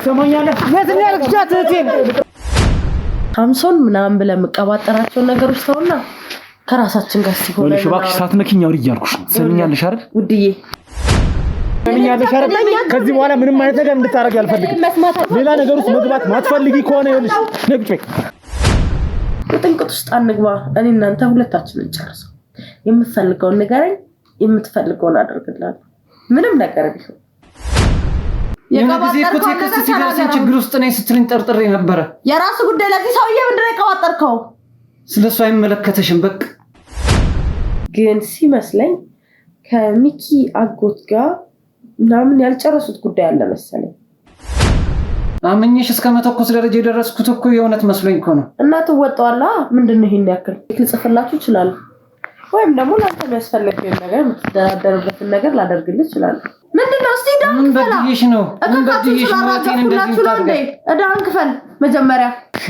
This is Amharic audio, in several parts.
ሰማኛለህ የትን ያልክጃት እቴን ሳምሶን ምናምን ብለን መቀባጠራቸው ነገሮች ተውና ከራሳችን ጋር ሲሆን ወለሽ ባክሽ ሳትነኪኝ አውሪ እያልኩሽ ሰምኛለሽ አይደል ውድዬ ሰምኛለሽ አይደል ከዚህ በኋላ ምንም አይነት ነገር እንድታረግ አልፈልግም ሌላ ነገር ውስጥ መግባት ማትፈልጊ ከሆነ ይኸውልሽ ነግጬ ጥንቅጥ ውስጥ አንግባ እኔ እናንተ ሁለታችን እንጨርሰው የምትፈልገውን ንገረኝ የምትፈልገውን አድርግልኝ ምንም ነገር ቢሆን የጋባጠር ኮቴክስት ሲደርሰኝ ችግር ውስጥ ነኝ ስትሪን ጠርጥሬ ነበር የራስ ጉዳይ ለዚህ ሰውዬ ምንድነው የቀባጠርከው ስለሱ አይመለከተሽም በቃ ግን ሲመስለኝ ከሚኪ አጎት ጋር ምናምን ያልጨረሱት ጉዳይ አለ መሰለኝ አመኝሽ እስከ መተኮስ ደረጃ የደረስኩት እኮ የእውነት መስሎኝ እኮ ነው እናት ወጣዋላ ምንድነው ይሄን ያክል ልጽፍላችሁ ይችላል ወይም ደግሞ ላንተ የሚያስፈልገው ነገር የምትደራደርበትን ነገር ላደርግልህ ይችላል ምንድነው እስቲ ዳን ምን በድዬሽ ነው ምን በድዬሽ ነው እቴን እንደዚህ ታርገኝ እዳን ክፈል መጀመሪያ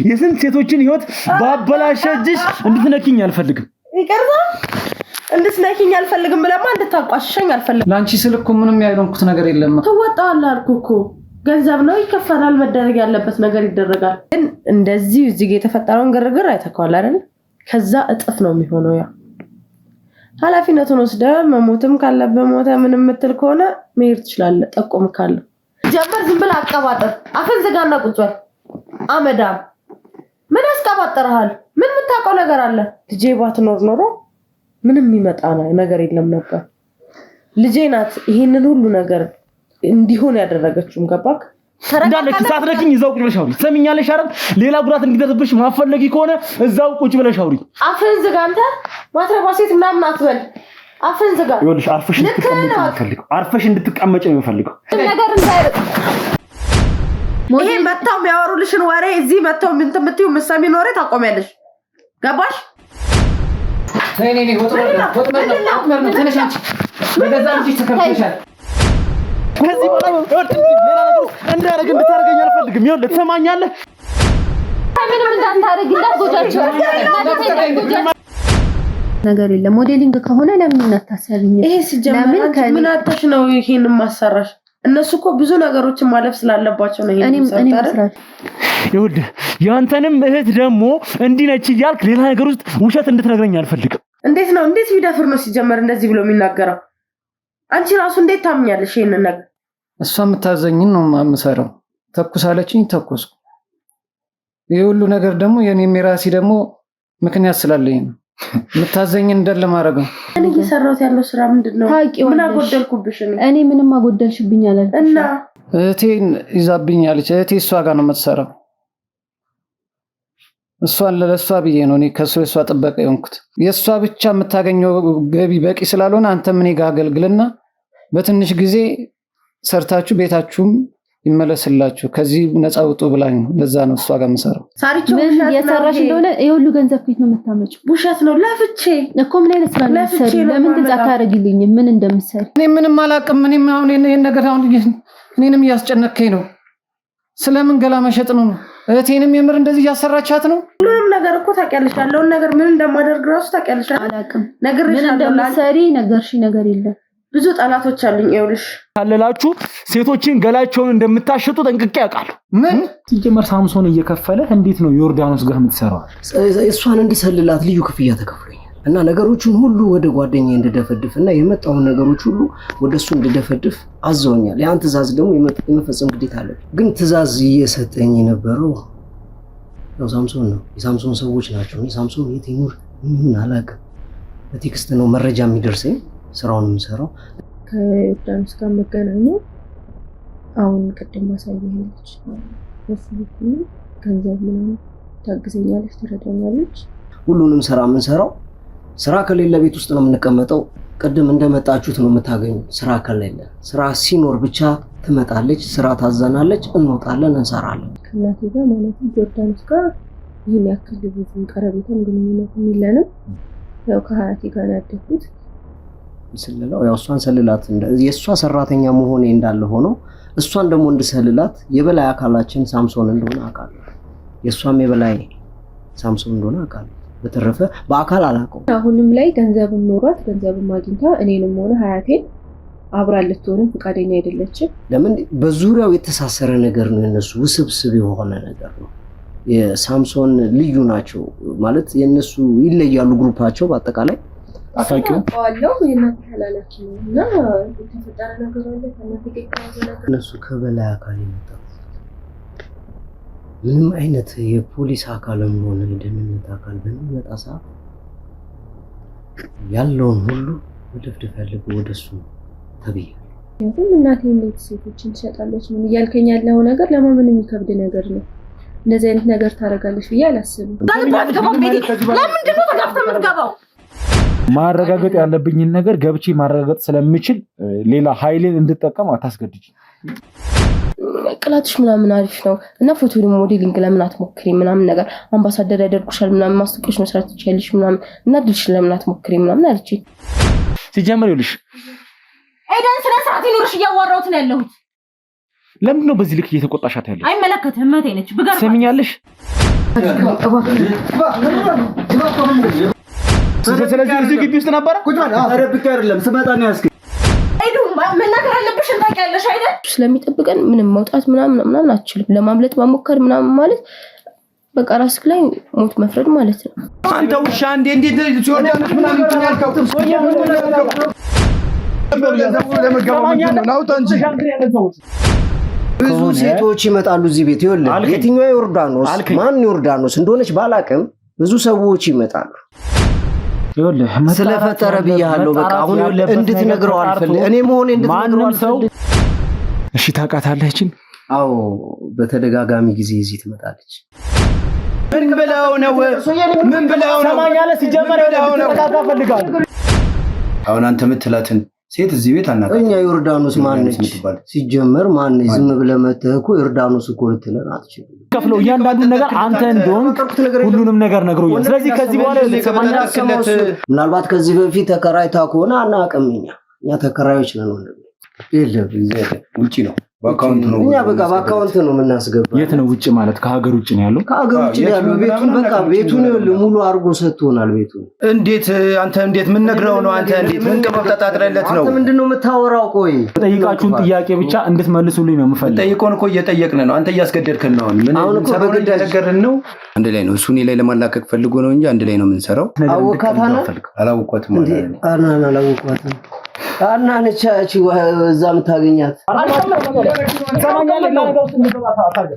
የስንት ሴቶችን ህይወት ባበላሸጅሽ እንድትነኪኝ አልፈልግም ይቀርታ እንድትነኪኝ አልፈልግም ብለማ እንድታቋሽሸኝ አልፈልግም ላንቺ ስልኩ ምንም ያይሮንኩት ነገር የለም ተወጣዋል አልኩኩ ገንዘብ ነው ይከፈላል መደረግ ያለበት ነገር ይደረጋል ግን እንደዚህ እዚህ ጋር የተፈጠረውን ግርግር አይተካዋል አይደል ከዛ እጥፍ ነው የሚሆነው ያ ኃላፊነቱን ወስደ መሞትም ካለበት ሞተ ምንም ምትል ከሆነ መሄድ ይችላል ጠቆም ካለ ጀበር ዝም ብለ አቀባጠር አፈን ዘጋና ቁጭል አመዳም ምን አስቀባጠርሃል ምን ምታውቀው ነገር አለ ልጄ ባትኖር ኖሮ ምንም ይመጣ ነገር የለም ነበር ልጄ ናት ይሄንን ሁሉ ነገር እንዲሆን ያደረገችውም ገባክ እንዳለ ሳትነኪኝ እዛው ቁጭ ብለሽ አውሪ ሰሚኛለሽ አይደል ሌላ ጉዳት እንዲደርስብሽ ማፈለጊ ከሆነ እዛው ቁጭ ብለሽ አውሪ አፈን ዝጋ አንተ ማትረባ ሴት ምናምን አትበል አፈን ዝጋ ይኸውልሽ አርፈሽ እንድትቀመጪ ነው የምፈልገው ነገር እንዳይርቅ ይሄ መጣው የሚያወሩልሽን ወሬ እዚህ መጣው ምን ትምትዩ መሳሚ ኖሬ ታቆሚያለሽ ገባሽ ነይ ወጥመር ነው ተነሽ አንቺ በገዛ አንቺ ተከፍተሻል ከዚህ በኋላ ሌላ ነገር እንዳረግ እንድታረገኝ አልፈልግም ይኸውልህ ትሰማኛለህ ምንም እንዳታረግ እንዳትጎጃቸው ነገር የለም ሞዴሊንግ ከሆነ ለምን እናታሰብኝ ይሄ ሲጀመር ምን አጥተሽ ነው ይሄን ማሰራሽ እነሱ እኮ ብዙ ነገሮችን ማለፍ ስላለባቸው ነው ይሄን ሰጣረ ይኸውልህ ያንተንም እህት ደግሞ እንዲነች ይያልክ ሌላ ነገር ውስጥ ውሸት እንድትነግረኝ አልፈልግም እንዴት ቢደፍር ነው ሲጀመር እንደዚህ ብሎ የሚናገረው አንቺ ራሱ እንዴት ታምኛለሽ ይሄንን ነገር እሷ የምታዘኝን ነው ማምሰራው ተኩሳለችኝ ተኩስኩ የሁሉ ነገር ደግሞ የኔም የራሲ ደግሞ ምክንያት ስላለኝ ነው የምታዘኝን እንደለ ማረግ ነው እኔ እየሰራሁት ያለው ስራ ምንድነው ምን አጎደልኩብሽ እኔ ምንም አጎደልሽብኝ አላልኩሽ እና እቴን ይዛብኛለች እቴ እሷ ጋር ነው የምትሰራው እሷን ለሷ ብዬ ነው እኔ ከሷ እሷ ጥበቃ የሆንኩት የሷ ብቻ የምታገኘው ገቢ በቂ ስላልሆነ አንተ ምን ጋር አገልግልና በትንሽ ጊዜ ሰርታችሁ ቤታችሁም ይመለስላችሁ ከዚህ ነፃ ወጡ ብላኝ ለዛ ነው እሷ ጋር መሰራው ሳሪቹ ምን የሰራሽ እንደሆነ ይሁሉ ገንዘብ ከየት ነው የምታመጪው ውሸት ነው ለፍቼ እኮ ምን አይነት ስራ ነው የምትሰሪ ለምን ግልጽ አታረጊልኝ ምን እንደምትሰሪ እኔ ምንም አላውቅም እኔም አሁን ይሄን ነገር አሁን እኔንም እያስጨነከኝ ነው ስለምን ገላ መሸጥ ነው እቴንም የምር እንደዚህ ያሰራቻት ነው ሁሉንም ነገር እኮ ታውቂያለሽ ያለውን ነገር ምን እንደማደርግ ራሱ ታውቂያለሽ አላውቅም ነገር ምን እንደምትሰሪ ነገርሽ ነገር የለም ብዙ ጠላቶች አሉኝ ይኸውልሽ ካለላችሁ ሴቶችን ገላቸውን እንደምታሸጡ ጠንቅቄ ያውቃለሁ ምን ሲጀመር ሳምሶን እየከፈለ እንዴት ነው ዮርዳኖስ ጋር የምትሰራው እሷን እንድሰልላት ልዩ ክፍያ ተከፍሎኛል እና ነገሮችን ሁሉ ወደ ጓደኛዬ እንድደፈድፍና የመጣውን ነገሮች ሁሉ ወደሱ እንድደፈድፍ አዘውኛል ያን ትዕዛዝ ደግሞ የመፈጸም ግዴታ አለ ግን ትዕዛዝ እየሰጠኝ የነበረው ነው ሳምሶን ነው የሳምሶን ሰዎች ናቸው እኔ ሳምሶን የት ይኖር ምን አላውቅም በቴክስት ነው መረጃ የሚደርሰኝ ስራውን የምሰራው ከዮርዳኖስ ጋር መገናኘው አሁን ቅድም ማሳየኸኝ ለፍልኩ ገንዘብ ምናምን ታግዘኛለች ትረዳኛለች ሁሉንም ስራ የምንሰራው ስራ ከሌለ ቤት ውስጥ ነው የምንቀመጠው ቅድም እንደመጣችሁት ነው የምታገኙ ስራ ከሌለ ስራ ሲኖር ብቻ ትመጣለች ስራ ታዘናለች እንወጣለን እንሰራለን ከናቴ ጋር ማለት ዮርዳኖስ ጋር ይሄን ያክል ብዙ ቀረቤታም ግንኙነት የለንም ያው ከሀያቴ ጋር ያደኩት ስለለው ያው እሷን ሰልላት የእሷ ሰራተኛ መሆኔ እንዳለ ሆኖ እሷን ደግሞ እንድሰልላት የበላይ አካላችን ሳምሶን እንደሆነ አውቃለሁ የእሷም የበላይ ሳምሶን እንደሆነ አውቃለሁ በተረፈ በአካል አላውቀውም አሁንም ላይ ገንዘብም ኖሯት ገንዘብም አግኝታ እኔንም ሆነ ሀያቴን አብራ ልትሆንም ፈቃደኛ አይደለችም። ለምን በዙሪያው የተሳሰረ ነገር ነው፣ የነሱ ውስብስብ የሆነ ነገር ነው። የሳምሶን ልዩ ናቸው ማለት የነሱ ይለያሉ። ግሩፓቸው በአጠቃላይ አፋቂው አለው የናት ተላላኪ ነውና የተፈጠረ ነገር አለ ከናት ከከራዘ ነገር እነሱ ከበላይ አካል ይመጣሉ። ምንም አይነት የፖሊስ አካልም ሆነ የደህንነት አካል በሚመጣ ሰዓት ያለውን ሁሉ ወደፍደፍ ያለበት ወደሱ ተብያለሁ። ምክንያቱም እናቴ እንዴት ሴቶችን ትሸጣለች ምን እያልከኝ ያለው ነገር ለማመን የሚከብድ ነገር ነው። እንደዚህ አይነት ነገር ታደርጋለች ብዬ አላስብም። ለምንድን ነው ተጋፍተህ የምትገባው? ማረጋገጥ ያለብኝን ነገር ገብቼ ማረጋገጥ ስለምችል ሌላ ኃይልን እንድጠቀም አታስገድጅ። ቅላትሽ ምናምን አሪፍ ነው እና ፎቶ ደግሞ ሞዴሊንግ ለምን አትሞክሪ ምናምን ነገር አምባሳደር ያደርጉሻል ምናምን ማስታወቂያዎች መስራት ትችያለሽ ምናምን እና ድልሽ ለምን አትሞክሪ ምናምን አለችኝ። ሲጀመር ይኸውልሽ ኤደን ስለ ሰዓት ይኖርሽ እያዋራሁት ነው ያለሁት። ለምንድን ነው በዚህ ልክ እየተቆጣሻት ያለሽ? አይመለከትህም። እህቴ ነች ብገርም ሰሚኛለሽ። ስለዚህ እዚህ ግቢ ውስጥ ነበረ ቁጭ ማለት አረብክ አይደለም ስመጣ ነው ያስከ አይዱ መናገር አለብሽ እንታውቂያለሽ አይደል? ስለሚጠብቀን ምንም መውጣት ምናምን አትችልም። ለማምለጥ መሞከር ምናምን ማለት በቃ ራስክ ላይ ሞት መፍረድ ማለት ነው። አንተ ውሻ እንዴት ሲሆን ምናምን ትኛልከው ብዙ ሴቶች ይመጣሉ እዚህ ቤት። ይኸውልህ የትኛው ዮርዳኖስ ማን ዮርዳኖስ እንደሆነች ባላቅም ብዙ ሰዎች ይመጣሉ። ይኸውልህ ስለፈጠረ ብያለሁ። በቃ አሁን ይኸውልህ እንድትነግረው አልፈልግም። እኔ መሆኔ እንድትነግረው አልፈልግም። እሺ ታውቃታለህ እቺን? አዎ በተደጋጋሚ ጊዜ እዚህ ትመጣለች። ምን ብለው ነው? ምን ብለው ነው? ሰማኛለህ። ሲጀመር ተቃጣ ፈልጋለሁ። አሁን አንተ የምትላትን ሴት እዚህ ቤት አናውቅም። እኛ ዮርዳኖስ ማን ነች ሲጀመር? ማን ነች? ዝም ብለህ መተህ እኮ ዮርዳኖስ እኮ ልትለን አትችልም። ከፍለው እያንዳንዱን ነገር አንተ እንደሆንክ ሁሉንም ነገር ነግሮኛል። ስለዚህ ከዚህ በኋላ ለተሰማኛለህ ምናልባት ከዚህ በፊት ተከራይታ ከሆነ አናውቅም። እኛ ተከራዮች ነን። የለም ውጪ ነው በአካውንት ነው። እኛ በቃ በአካውንት ነው የምናስገባው። የት ነው? ውጪ ማለት ከሀገር ውጪ ነው ያለው። ከሀገር ውጪ ነው ያለው። ቤቱን በቃ ቤቱን ሙሉ አድርጎ ሰጥቶናል። ቤቱን እንዴት አንተ እንዴት ምን ነግረው ነው? አንተ እንዴት ምን ቅበብ ተጣጥረለት ነው? አንተ ምንድነው የምታወራው? ቆይ ጠይቃችሁን ጥያቄ ብቻ እንድትመልሱልኝ ነው የምፈልገው። ጠይቆን እኮ እየጠየቅን ነው። አንተ እያስገደድከን ነው። ምን ሰበብ እያደረገን ነው? አንድ ላይ ነው እሱ እኔ ላይ ለማላቀቅ ፈልጎ ነው እንጂ አንድ ላይ ነው የምንሰራው። አወቃታና አላወቋትም ማለት ነው። አላወቋትም አና ነቻቺ እዛ የምታገኛት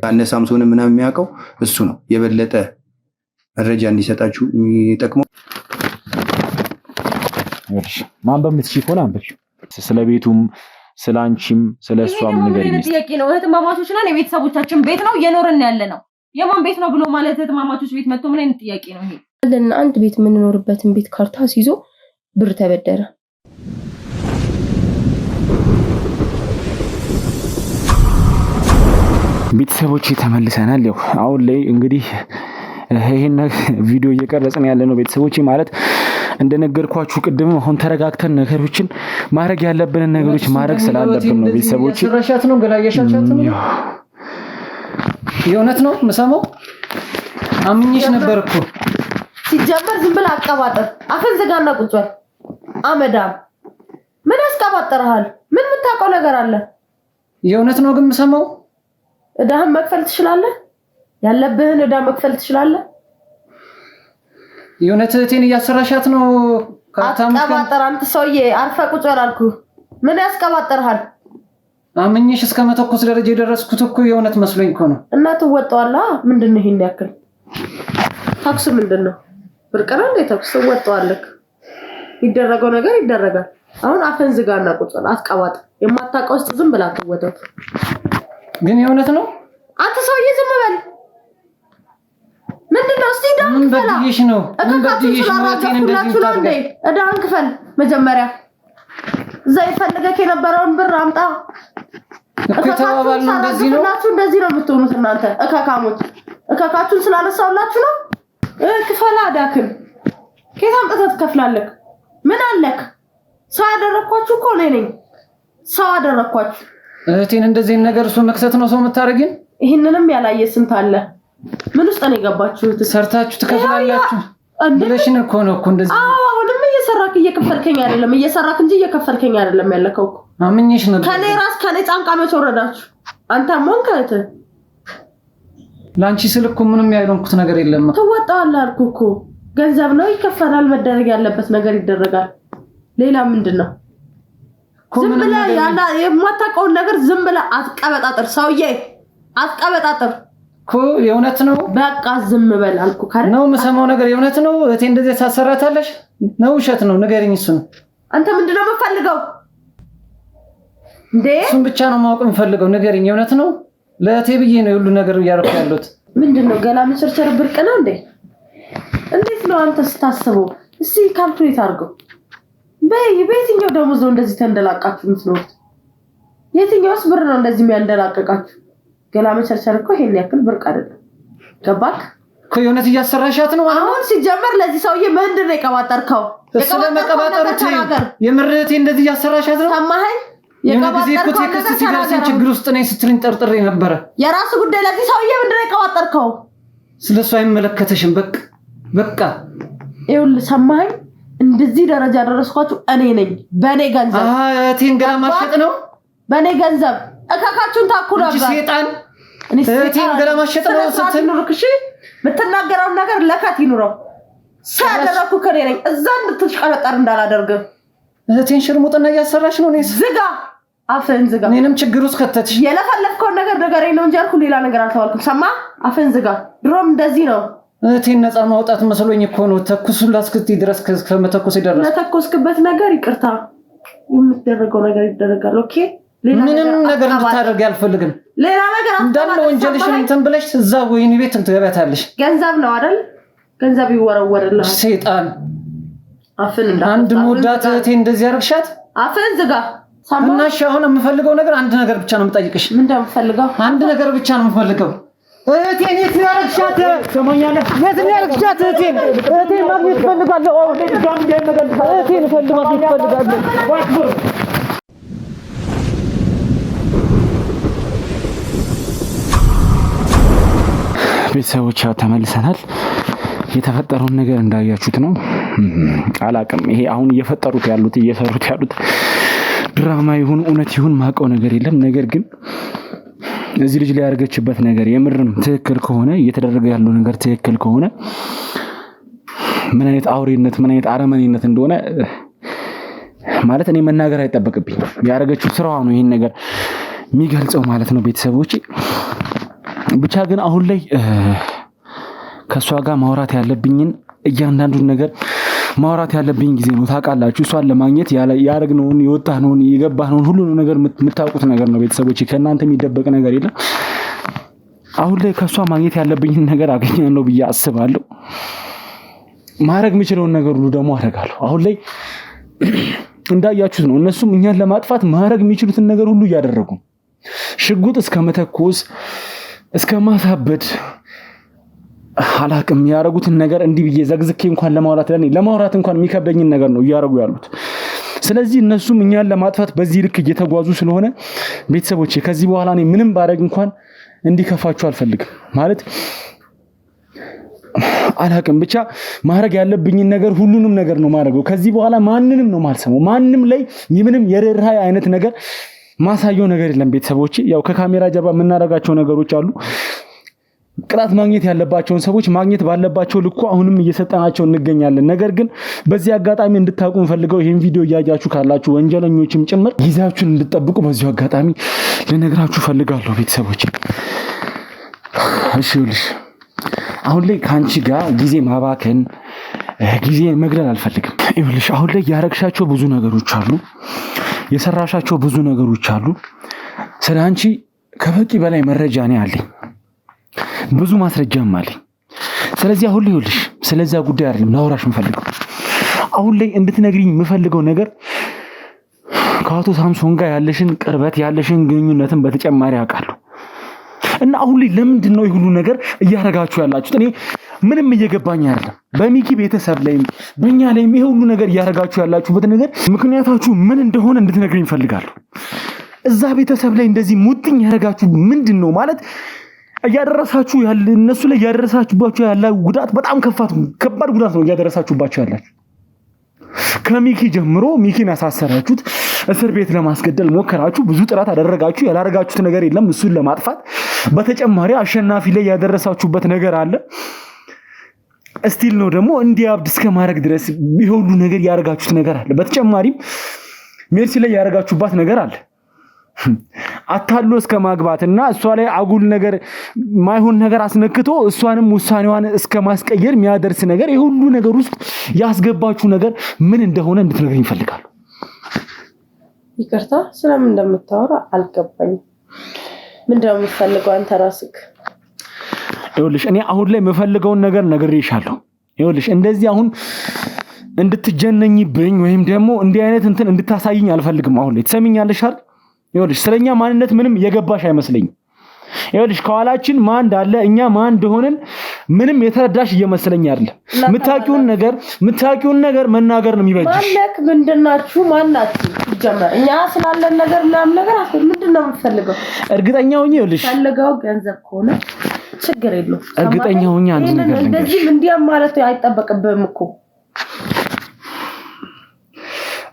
አነ ሳምሶን ምናምን የሚያውቀው እሱ ነው። የበለጠ መረጃ እንዲሰጣችሁ የሚጠቅመው ማንበብ የምትችይ ከሆነ አንብቢ። ስለ ቤቱም ስለ አንቺም ስለ እሷም ንገሪኝ። ምን ጥያቄ ነው? እህትማማቾች ነን፣ የቤተሰቦቻችን ቤት ነው፣ እየኖርን ያለ ነው። የማን ቤት ነው ብሎ ማለት እህትማማቾች ቤት መጥቶ ምን አይነት ጥያቄ ነው ይሄ? አለና አንድ ቤት የምንኖርበትን ቤት ካርታ ሲይዞ ብር ተበደረ። ቤተሰቦች ተመልሰናል። ያው አሁን ላይ እንግዲህ ይሄን ቪዲዮ እየቀረጽን ያለ ነው ቤተሰቦች ማለት እንደነገርኳችሁ ቅድም አሁን ተረጋግተን ነገሮችን ማድረግ ያለብንን ነገሮች ማድረግ ስላለብን ነው ቤተሰቦች። ረሻት ነው ገላየሻቻት ነው የእውነት ነው የምሰማው። አምኜሽ ነበር እኮ ሲጀመር ዝም ብለህ አቀባጠር አፈን ዘጋና ቁጭ በል አመዳም። ምን ያስቀባጠርሃል? ምን የምታውቀው ነገር አለ? የእውነት ነው ግን የምሰማው። እዳህን መክፈል ትችላለህ? ያለብህን እዳ መክፈል ትችላለህ? የእውነት እህቴን እያሰራሻት ነው? አትቀባጠር አንተ ሰውዬ፣ አርፈህ ቁጭ በል አልኩህ። ምን ያስቀባጠርሃል? አምኜሽ እስከ መተኮስ ደረጃ የደረስኩት እኮ የእውነት መስሎኝ እኮ ነው። እና ትወጣዋለህ። ምንድነው ይሄን ያክል ታክስ? ምንድነው ብርቅ ነው እንዴ ታክስ? ትወጣዋለህ። ይደረገው ነገር ይደረጋል። አሁን አፈን ዝጋና ቁጭ በል፣ አትቀባጠር። የማታውቀው ውስጥ ዝም ብላ አትወጣው። ግን የእውነት ነው። አንተ ሰውዬ ዝም በል። ምንድነው? እስቲ ዳን ክፈል። በድዬሽ ነው በድዬሽ ነው። ዳን ክፈል መጀመሪያ። እዛ ይፈልገክ የነበረውን ብር አምጣ። ከተባባልን እንደዚህ ነው። እንደዚህ ነው የምትሆኑት እናንተ እካካሞች። እካካችሁን ስላነሳውላችሁ ነው። ክፈላ ዳክን። ከየት አምጥተህ ትከፍላለህ? ምን አለክ? ሰው ያደረኳችሁ እኮ እኔ ነኝ። ሰው ያደረኳችሁ እህቴን እንደዚህ ነገር እሱ መክሰት ነው ሰው የምታረጊን። ይሄንንም ያላየ ስንት አለ። ምን ውስጥ ነው የገባችሁት? ሰርታችሁ ትከፍላላችሁ ብለሽን እኮ ነው እኮ እንደዚህ። አዎ አሁንም እየሰራክ እየከፈልከኝ አይደለም እየሰራክ እንጂ እየከፈልከኝ አይደለም ያለከው አምኜሽ ነው ከኔ ጫንቃ መች ወረዳችሁ አንተ ሞንከት ላንቺ ስልኩ ምንም ያልሆንኩት ነገር የለም ተወጣዋለህ አልኩህ እኮ ገንዘብ ነው ይከፈላል መደረግ ያለበት ነገር ይደረጋል ሌላ ምንድነው ዝም ብለህ ያላ የማታውቀው ነገር ዝም ብለህ አትቀበጣጥር ሰውዬ አትቀበጣጥር እኮ የእውነት ነው በቃ ዝም በል አልኩህ ካረ ነው የምሰማው ነገር የእውነት ነው እቴ እንደዚህ ታሰራታለሽ ነው ውሸት ነው ንገሪኝ እሱን አንተ ምንድነው የምፈልገው እንዴ እሱን ብቻ ነው ማወቅ የምፈልገው ንገሪኝ የእውነት ነው ለእቴ ብዬ ነው ሁሉ ነገር ያረኩ ያሉት ምንድነው ገላ መቸርቸር ብርቅ ነው እንዴ እንዴት ነው አንተ ስታስበው እስቲ ካልኩሌት አድርገው በየትኛው ደሞዝ ነው እንደዚህ ተንደላቃችሁ የምትኖሩት የትኛውስ ብር ነው እንደዚህ የሚያንደላቀቃችሁ ገላ መቸርቸር እኮ ይሄን ያክል ብርቅ አይደለም ገባክ እኮ የእውነት እያሰራሻት ነው አሁን ሲጀመር ለዚህ ሰውዬ ምንድነው የቀባጠርከው ስለመቀባጠሩት የምርቴ እንደዚህ እያሰራሻት ነው ሰማኸኝ የቀባጠርከው ቴክስት ሲደርስኝ ችግር ውስጥ ነኝ ስትልኝ ጠርጥሬ ነበር የራስ ጉዳይ ለዚህ ሰውዬ ምንድነው የቀባጠርከው ስለሱ አይመለከተሽም በቃ ይኸውልህ ሰማኸኝ እንደዚህ ደረጃ ደረስኳችሁ እኔ ነኝ በኔ ገንዘብ እቴን ገላ ማሸጥ ነው በኔ ገንዘብ እካካችሁን ታኩራ ጋር እቴን ገላ ማሸጥ ነው ስትኖርክሽ ምትናገረው ነገር ለካት ይኑረው ሳደረኩ ከኔ ነኝ እዛ እንድትሽቀረጠር እንዳላደርግ እቴን ሽርሙጥና እያሰራሽ ነው ነስ ዝጋ አፈን ዝጋ እኔንም ችግር ውስጥ ከተትሽ የለፈለፍከው ነገር ነገረኝ ነው እንጂ አልኩ ሌላ ነገር አልተዋልኩም ሰማ አፈን ዝጋ ድሮም እንደዚህ ነው እቴን ነፃ ማውጣት መስሎኝ እኮ ነው ተኩሱን ላስክቲ ድረስ ከመተኩስ ይደረስ ለተኩስክበት ነገር ይቅርታ የምትደረገው ነገር ይደረጋል ኦኬ ምንም ነገር እንድታደርግ አልፈልግም ሌላ ነገር እንዳለ ወንጀልሽን እንትን ብለሽ እዛ ወይን ቤት ትገባታለሽ ገንዘብ ነው አይደል ገንዘብ ይወረወርልሃል ሰይጣን አፈን አንድ ሙዳት እቴ እንደዚህ ያርግሻት አፈን ዝጋ ሰማናሽ አሁን የምፈልገው ነገር አንድ ነገር ብቻ ነው የምጠይቅሽ ምን እንደምፈልገው አንድ ነገር ብቻ ነው የምፈልገው እቴን የት ያርግሻት ሰሞኛለህ የት ያርግሻት እቴን ማግኘት ፈልጋለሁ እቴን ፈልጋለሁ ቤተሰቦች ተመልሰናል የተፈጠረውን ነገር እንዳያችሁት ነው አላቅም ይሄ አሁን እየፈጠሩት ያሉት እየሰሩት ያሉት ድራማ ይሁን እውነት ይሁን ማቀው ነገር የለም ነገር ግን እዚህ ልጅ ላይ ያርገችበት ነገር የምርም ትክክል ከሆነ እየተደረገ ያለው ነገር ትክክል ከሆነ ምን አይነት አውሬነት ምን አይነት አረመኔነት እንደሆነ ማለት እኔ መናገር አይጠበቅብኝ ያረገችው ስራዋ ነው ይሄን ነገር የሚገልጸው ማለት ነው ቤተሰቦች ብቻ ግን አሁን ላይ ከሷ ጋር ማውራት ያለብኝን እያንዳንዱን ነገር ማውራት ያለብኝ ጊዜ ነው ታውቃላችሁ እሷን ለማግኘት ያረግነውን የወጣነውን የገባነውን ሁሉ ነገር የምታውቁት ነገር ነው ቤተሰቦች ከናንተ የሚደበቅ ነገር የለም አሁን ላይ ከሷ ማግኘት ያለብኝን ነገር አገኛለሁ ብዬ አስባለሁ ማረግ የምችለውን ነገር ሁሉ ደግሞ አደርጋለሁ አሁን ላይ እንዳያችሁት ነው እነሱም እኛን ለማጥፋት ማረግ የሚችሉትን ነገር ሁሉ እያደረጉ ሽጉጥ እስከመተኮስ እስከማሳበድ አላቅም ያረጉትን ነገር እንዲህ ብዬ ዘግዝኬ እንኳን ለማውራት እንኳን የሚከብደኝን ነገር ነው ያረጉ ያሉት ስለዚህ እነሱም እኛን ለማጥፋት በዚህ ልክ እየተጓዙ ስለሆነ ቤተሰቦቼ ከዚህ በኋላ እኔ ምንም ባረግ እንኳን እንዲከፋችሁ አልፈልግም ማለት አላቅም ብቻ ማረግ ያለብኝን ነገር ሁሉንም ነገር ነው ማረገው ከዚህ በኋላ ማንንም ነው ማልሰማው ማንንም ላይ ምንም የርህራሄ አይነት ነገር ማሳየው ነገር የለም ቤተሰቦቼ ያው ከካሜራ ጀርባ የምናደርጋቸው ነገሮች አሉ ቅጣት ማግኘት ያለባቸውን ሰዎች ማግኘት ባለባቸው ልኩ አሁንም እየሰጠናቸው እንገኛለን ነገር ግን በዚህ አጋጣሚ እንድታቁ ፈልገው ይሄን ቪዲዮ ያያችሁ ካላችሁ ወንጀለኞችም ጭምር ጊዜያችሁን እንድትጠብቁ በዚህ አጋጣሚ ለነግራችሁ ፈልጋለሁ ቤተሰቦቼ እሺ ልጅ አሁን ላይ ካንቺ ጋር ጊዜ ማባከን ጊዜ መግደል አልፈልግም ይኸውልሽ አሁን ላይ ያረግሻቸው ብዙ ነገሮች አሉ የሰራሻቸው ብዙ ነገሮች አሉ ስለአንቺ ከበቂ በላይ መረጃ ነው ያለኝ ብዙ ማስረጃም አለኝ ስለዚህ አሁን ላይ ይኸውልሽ ስለዛ ጉዳይ አይደለም ላውራሽ የምፈልገው አሁን ላይ እንድትነግሪኝ የምፈልገው ነገር ከአቶ ሳምሶን ጋር ያለሽን ቅርበት ያለሽን ግንኙነትን በተጨማሪ አውቃለሁ እና አሁን ላይ ለምንድን ነው ይሁሉ ነገር እያረጋችሁ ያላችሁት እኔ ምንም እየገባኝ አይደለም በሚኪ ቤተሰብ ላይ በእኛ ላይ ይሄ ሁሉ ነገር እያረጋችሁ ያላችሁበት ነገር ምክንያታችሁ ምን እንደሆነ እንድትነግሪኝ ፈልጋለሁ እዛ ቤተሰብ ላይ እንደዚህ ሙጥኝ ያረጋችሁ ምንድነው ማለት እያደረሳችሁ ያለ እነሱ ላይ ያደረሳችሁባችሁ ያለ ጉዳት በጣም ከባድ ጉዳት ነው እያደረሳችሁባችሁ ያላችሁ ከሚኪ ጀምሮ ሚኪን ያሳሰራችሁት እስር ቤት ለማስገደል ሞከራችሁ። ብዙ ጥረት አደረጋችሁ። ያላረጋችሁት ነገር የለም እሱን ለማጥፋት። በተጨማሪ አሸናፊ ላይ ያደረሳችሁበት ነገር አለ። እስቲል ነው ደግሞ እንዲያብድ እስከ ማድረግ ድረስ ይሁሉ ነገር ያረጋችሁት ነገር አለ። በተጨማሪም ሜርሲ ላይ ያረጋችሁባት ነገር አለ። አታሎ እስከ ማግባትና እሷ ላይ አጉል ነገር ማይሆን ነገር አስነክቶ እሷንም ውሳኔዋን እስከ ማስቀየር የሚያደርስ ነገር ይሁሉ ነገር ውስጥ ያስገባችሁ ነገር ምን እንደሆነ እንድትነግረኝ ይፈልጋሉ። ይቅርታ ስለምን እንደምታወራ አልገባኝም። ምንድነው የምትፈልገው አንተ ራስህ? ይኸውልሽ እኔ አሁን ላይ የምፈልገውን ነገር ነግሬሻለሁ። ይኸውልሽ እንደዚህ አሁን እንድትጀነኝብኝ ወይም ደግሞ እንዲህ አይነት እንትን እንድታሳይኝ አልፈልግም። አሁን ላይ ትሰሚኛለሽ አይደል? ይኸውልሽ ስለኛ ማንነት ምንም የገባሽ አይመስለኝም። ይኸውልሽ ከኋላችን ማን እንዳለ እኛ ማን እንደሆነን ምንም የተረዳሽ እየመሰለኝ አይደለም። ምታቂውን ነገር መናገር ነው የሚበጅሽ። ማለክ ምንድናችሁ? ማናችሁ? ይጀመር እኛ ስላለን ነገር ምናምን ነገር ምንድነው የምትፈልገው? እርግጠኛ ሆኜ ይኸውልሽ ፈልገው ገንዘብ ከሆነ ችግር የለውም። እርግጠኛ ሆኜ አንድ ነገር ልንገርሽ። እንደዚህ እንዲያም ማለት አይጠበቅብህም እኮ።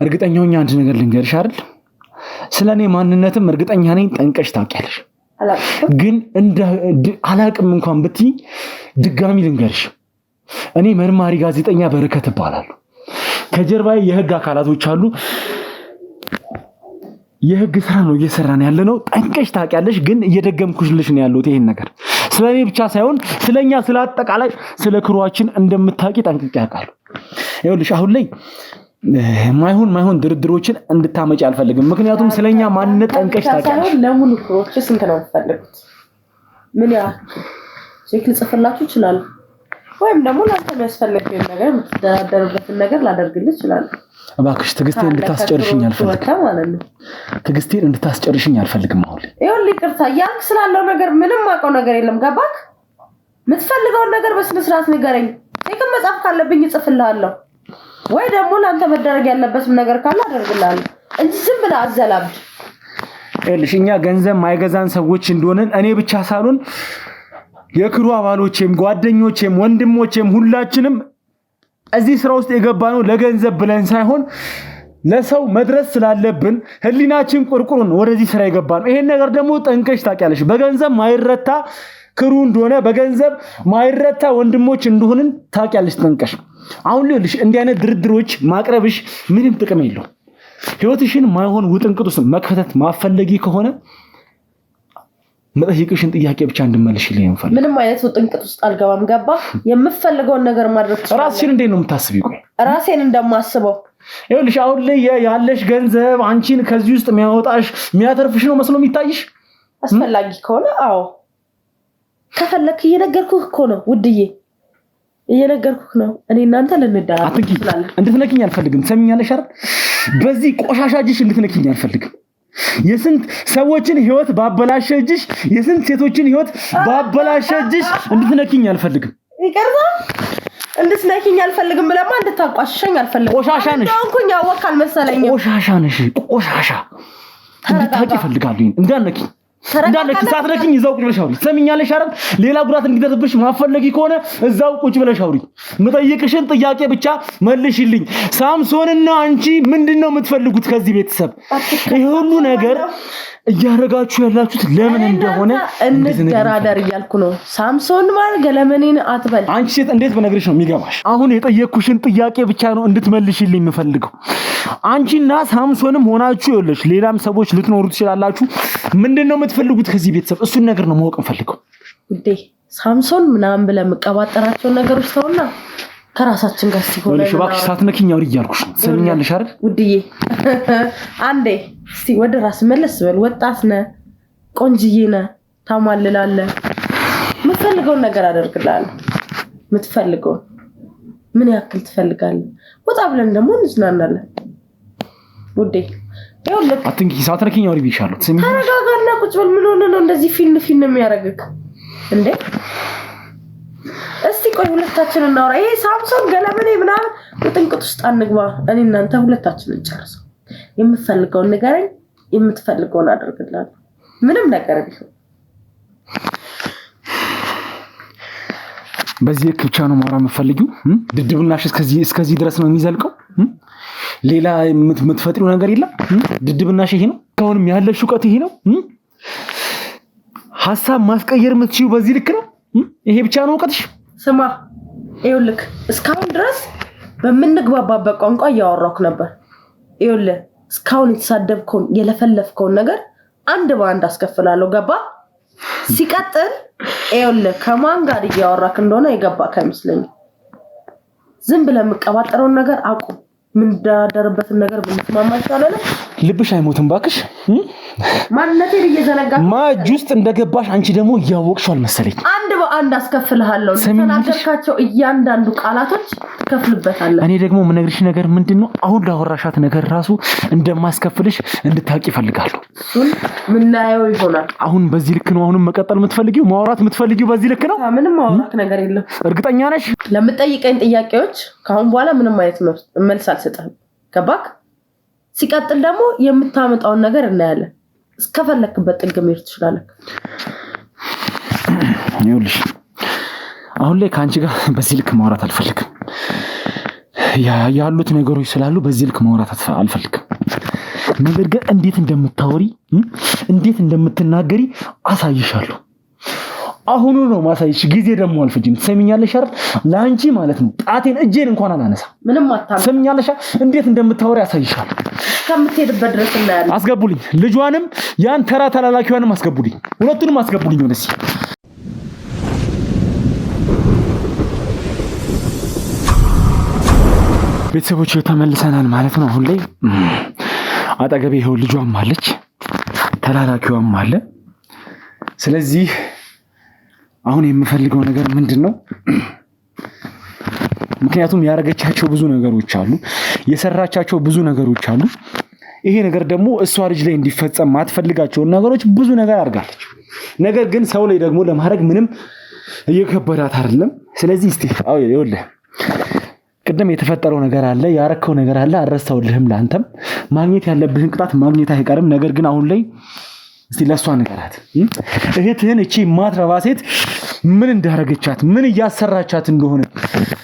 እርግጠኛ ሆኜ አንድ ነገር ልንገርሽ አይደል? ስለኔ ማንነትም እርግጠኛ ነኝ ጠንቀሽ ታውቂያለሽ። ግን አላቅም እንኳን ብትይ ድጋሚ ልንገርሽ፣ እኔ መርማሪ ጋዜጠኛ በረከት እባላለሁ። ከጀርባዬ የህግ አካላቶች አሉ። የህግ ስራ ነው እየሰራን ያለነው። ጠንቀሽ ታውቂያለሽ። ግን እየደገምኩልሽ ነው ያለሁት ይሄን ነገር ስለኔ ብቻ ሳይሆን ስለኛ ስለአጠቃላይ ስለ ክሯችን እንደምታውቂ ጠንቅቄ አውቃለሁ። ይኸውልሽ አሁን ላይ ማይሆን ድርድሮችን እንድታመጪ አልፈልግም። ምክንያቱም ስለኛ ማንነት ጠንቀሽ ታውቂያለሽ። ለሙሉ ክሮች ስንት ነው የምትፈልጉት? ምን ያ ቼክ ልጽፍላችሁ ይችላል፣ ወይም ደግሞ ላንተ የሚያስፈልግኝ ነገር የምትደራደርበትን ነገር ላደርግልህ ይችላል። እባክሽ ትዕግስቴን እንድታስጨርሽኝ አልፈልግም። ትዕግስቴን እንድታስጨርሽኝ አልፈልግም። አሁን ይኸውልህ ይቅርታ እያልክ ስላለው ነገር ምንም አውቀው ነገር የለም። ገባክ? የምትፈልገውን ነገር በስነ ስርዓት ንገረኝ። ቼክ መጻፍ ካለብኝ እጽፍልሃለሁ፣ ወይ ደግሞ ላንተ መደረግ ያለበትም ነገር ካለ አደርግልሃለሁ እንጂ ዝም ብለህ አዘላብድ። ይኸውልሽ እኛ ገንዘብ ማይገዛን ሰዎች እንደሆነን እኔ ብቻ ሳልሆን የክሩ አባሎቼም ጓደኞቼም ወንድሞቼም ሁላችንም እዚህ ስራ ውስጥ የገባነው ለገንዘብ ብለን ሳይሆን ለሰው መድረስ ስላለብን ህሊናችን ቁርቁሩን ወደዚህ ስራ የገባነው። ይሄን ነገር ደግሞ ጠንቀሽ ታውቂያለሽ። በገንዘብ ማይረታ ክሩ እንደሆነ በገንዘብ ማይረታ ወንድሞች እንደሆነን ታውቂያለሽ ጠንቀሽ። አሁን ልልሽ እንዲህ አይነት ድርድሮች ማቅረብሽ ምንም ጥቅም የለውም። ህይወትሽን ማይሆን ውጥንቅጥ ውስጥ መክፈተት ማፈለጊ ከሆነ መጠይቅሽን ጥያቄ ብቻ እንድመልሽልኝ ነው። ምንም አይነት ውጥንቅጥ ውስጥ አልገባም። ገባ? የምፈልገውን ነገር ማድረግ ትችላለሽ። ራስሽን እንዴት ነው የምታስቢው? ቆይ ራሴን እንደማስበው ይኸውልሽ አሁን ላይ ያለሽ ገንዘብ አንቺን ከዚህ ውስጥ የሚያወጣሽ የሚያተርፍሽ ነው መስሎ የሚታይሽ? አስፈላጊ ከሆነ አዎ፣ ከፈለክ እየነገርኩህ እኮ ነው ውድዬ፣ እየነገርኩህ ነው። እኔ እናንተ ልንደራደር እንችላለን። እንድትነኪኝ አልፈልግም። ትሰሚኛለሽ አይደል? በዚህ ቆሻሻ እጅሽ እንድትነኪኝ አልፈልግም። የስንት ሰዎችን ህይወት ባበላሸጅሽ፣ የስንት ሴቶችን ህይወት ባበላሸጅሽ እንድትነኪኝ አልፈልግም። ይቀርታ እንድትነኪኝ አልፈልግም ብለማ እንድታቋሽሸኝ አልፈልግም። ቆሻሻ ነሽ። እንደውኩኝ ያወካል መሰለኝ። ቆሻሻ ነሽ። ቆሻሻ እንድታቂ ፈልጋለሁ። እንዳነኪኝ ሳትነኪኝ እዛው ቁጭ ብለሽ አውሪ። ትሰሚኛለሽ አይደል? ሌላ ጉዳት እንዲደርስብሽ ማፈለጊ ከሆነ እዛው ቁጭ ብለሽ አውሪ። መጠየቅሽን ጥያቄ ብቻ መልሽልኝ። ሳምሶንና አንቺ ምንድነው የምትፈልጉት ከዚህ ቤተሰብ? ይሄ ሁሉ ነገር እያረጋችሁ ያላችሁት ለምን እንደሆነ እንደራደር እያልኩ ነው። ሳምሶን ማለት ገለመኔን አትበል። አንቺ ሴት እንዴት በነግርሽ ነው የሚገባሽ? አሁን የጠየቅኩሽን ጥያቄ ብቻ ነው እንድትመልሽልኝ የምፈልገው። አንቺና ሳምሶንም ሆናችሁ ይኸውልሽ፣ ሌላም ሰዎች ልትኖሩ ትችላላችሁ። ምንድነው የምትፈልጉት ከዚህ ቤተሰብ? እሱን ነገር ነው ማወቅ እንፈልገው። ውዴ ሳምሶን ምናምን ብለህ የምትቀባጠራቸው ነገሮች ተውና ከራሳችን ጋር ሲሆን ለሽ እባክሽ ሳትነኪኝ አውሪ እያልኩሽ ነው። ትሰሚኛለሽ አይደል? ውድዬ አንዴ እስቲ ወደ ራስ መለስ በል። ወጣት ነህ፣ ቆንጅዬ ነህ፣ ታማልላለህ። የምትፈልገውን ነገር አደርግልሃለሁ። የምትፈልገውን ምን ያክል ትፈልጋለህ? ወጣ ብለን ደግሞ እንዝናናለን። ውዴ ይኸውልህ አትንኪ፣ ሳትነኪኝ አውሪ ብዬሻለሁ። ትሰሚኛለሽ? ተረጋጋና ቁጭ በል። ምን ሆነህ ነው እንደዚህ ፊን የሚያደርግህ እንዴ? እስቲ ቆይ ሁለታችንን እናውራ። ይሄ ሳምሶን ገለመኔ ምናምን ውጥንቅጥ ውስጥ አንግባ። እኔ እናንተ ሁለታችንን እንጨርሰው። የምትፈልገውን ንገረኝ፣ የምትፈልገውን አደርግልሃለሁ። ምንም ነገር ቢሆን በዚህ ልክ ብቻ ነው ማውራት የምትፈልጊው? ድድብናሽ እስከዚህ ድረስ ነው የሚዘልቀው? ሌላ የምትፈጥሪው ነገር የለም? ድድብናሽ ይሄ ነው? ከአሁንም ያለሽ እውቀት ይሄ ነው? ሐሳብ ማስቀየር የምትችይው በዚህ ልክ ነው? ይሄ ብቻ ነው እውቀትሽ? ስማ ይኸውልህ እስካሁን ድረስ በምንግባባበት ቋንቋ እያወራኩ ነበር። ይኸውልህ እስካሁን የተሳደብከውን የለፈለፍከውን ነገር አንድ በአንድ አስከፍላለሁ። ገባ? ሲቀጥል ይኸውልህ ከማን ጋር እያወራክ እንደሆነ የገባክ አይመስለኝም። ዝም ብለህ የምትቀባጠረውን ነገር አቁም። ምን ዳደረበትን ነገር ብንስማማ ይሻላል። ልብሽ አይሞትም ባክሽ። ማንነቴን እየዘነጋሽ ማጅ ውስጥ እንደገባሽ አንቺ ደግሞ እያወቅሽው አልመሰለኝ። አንድ በአንድ አስከፍልሃለሁ። ተናገርካቸው እያንዳንዱ ቃላቶች ትከፍልበታለህ። እኔ ደግሞ የምነግርሽ ነገር ምንድነው አሁን ላወራሻት ነገር ራሱ እንደማስከፍልሽ እንድታቂ ፈልጋለሁ። ምናየው ይሆናል። አሁን በዚህ ልክ ነው አሁንም መቀጠል የምትፈልጊው ማውራት የምትፈልጊው በዚህ ልክ ነው? ምንም ማውራት ነገር የለም። እርግጠኛ ነሽ? ለምትጠይቀኝ ጥያቄዎች ካሁን በኋላ ምንም አይነት መልስ አልሰጥህም። ገባክ? ሲቀጥል ደግሞ የምታመጣውን ነገር እናያለን። እስከፈለክበት ጥግ መሄድ ትችላለህ። ይኸውልሽ አሁን ላይ ከአንቺ ጋር በዚህ ልክ ማውራት አልፈልግም። ያሉት ነገሮች ስላሉ በዚህ ልክ ማውራት አልፈልግም። ነገር ግን እንዴት እንደምታወሪ እንዴት እንደምትናገሪ አሳይሻለሁ። አሁኑ ነው ማሳይሽ። ጊዜ ደግሞ አልፈጅም። ትሰሚኛለሽ አይደል? ላንቺ ማለት ነው ጣቴን እጄን እንኳን አላነሳ። ምንም አታም ትሰሚኛለሽ? እንዴት እንደምታወሪ አሳይሻለሁ። ከምትሄድበት ድረስ እናያለን። አስገቡልኝ። ልጇንም ያን ተራ ተላላኪዋንም አስገቡልኝ። ሁለቱንም አስገቡልኝ ወደዚህ። ቤተሰቦች ተመልሰናል ማለት ነው። አሁን ላይ አጠገቤ ይኸው ልጇም አለች ተላላኪዋም አለ። ስለዚህ አሁን የምፈልገው ነገር ምንድነው? ምክንያቱም ያረጋቻቸው ብዙ ነገሮች አሉ፣ የሰራቻቸው ብዙ ነገሮች አሉ። ይሄ ነገር ደግሞ እሷ ልጅ ላይ እንዲፈጸም ማትፈልጋቸው ነገሮች ብዙ ነገር አድርጋለች። ነገር ግን ሰው ላይ ደግሞ ለማድረግ ምንም እየከበዳት አይደለም። ስለዚህ እስቲ ይኸውልህ ቅድም የተፈጠረው ነገር አለ፣ ያረከው ነገር አለ፣ አልረሳውልህም። ላንተም ማግኘት ያለብህን ቅጣት ማግኘት አይቀርም። ነገር ግን አሁን ላይ እስቲ ለሷ ንገራት። እህትህን እቺ ማትረባ ሴት ምን እንዳረገቻት፣ ምን እያሰራቻት እንደሆነ፣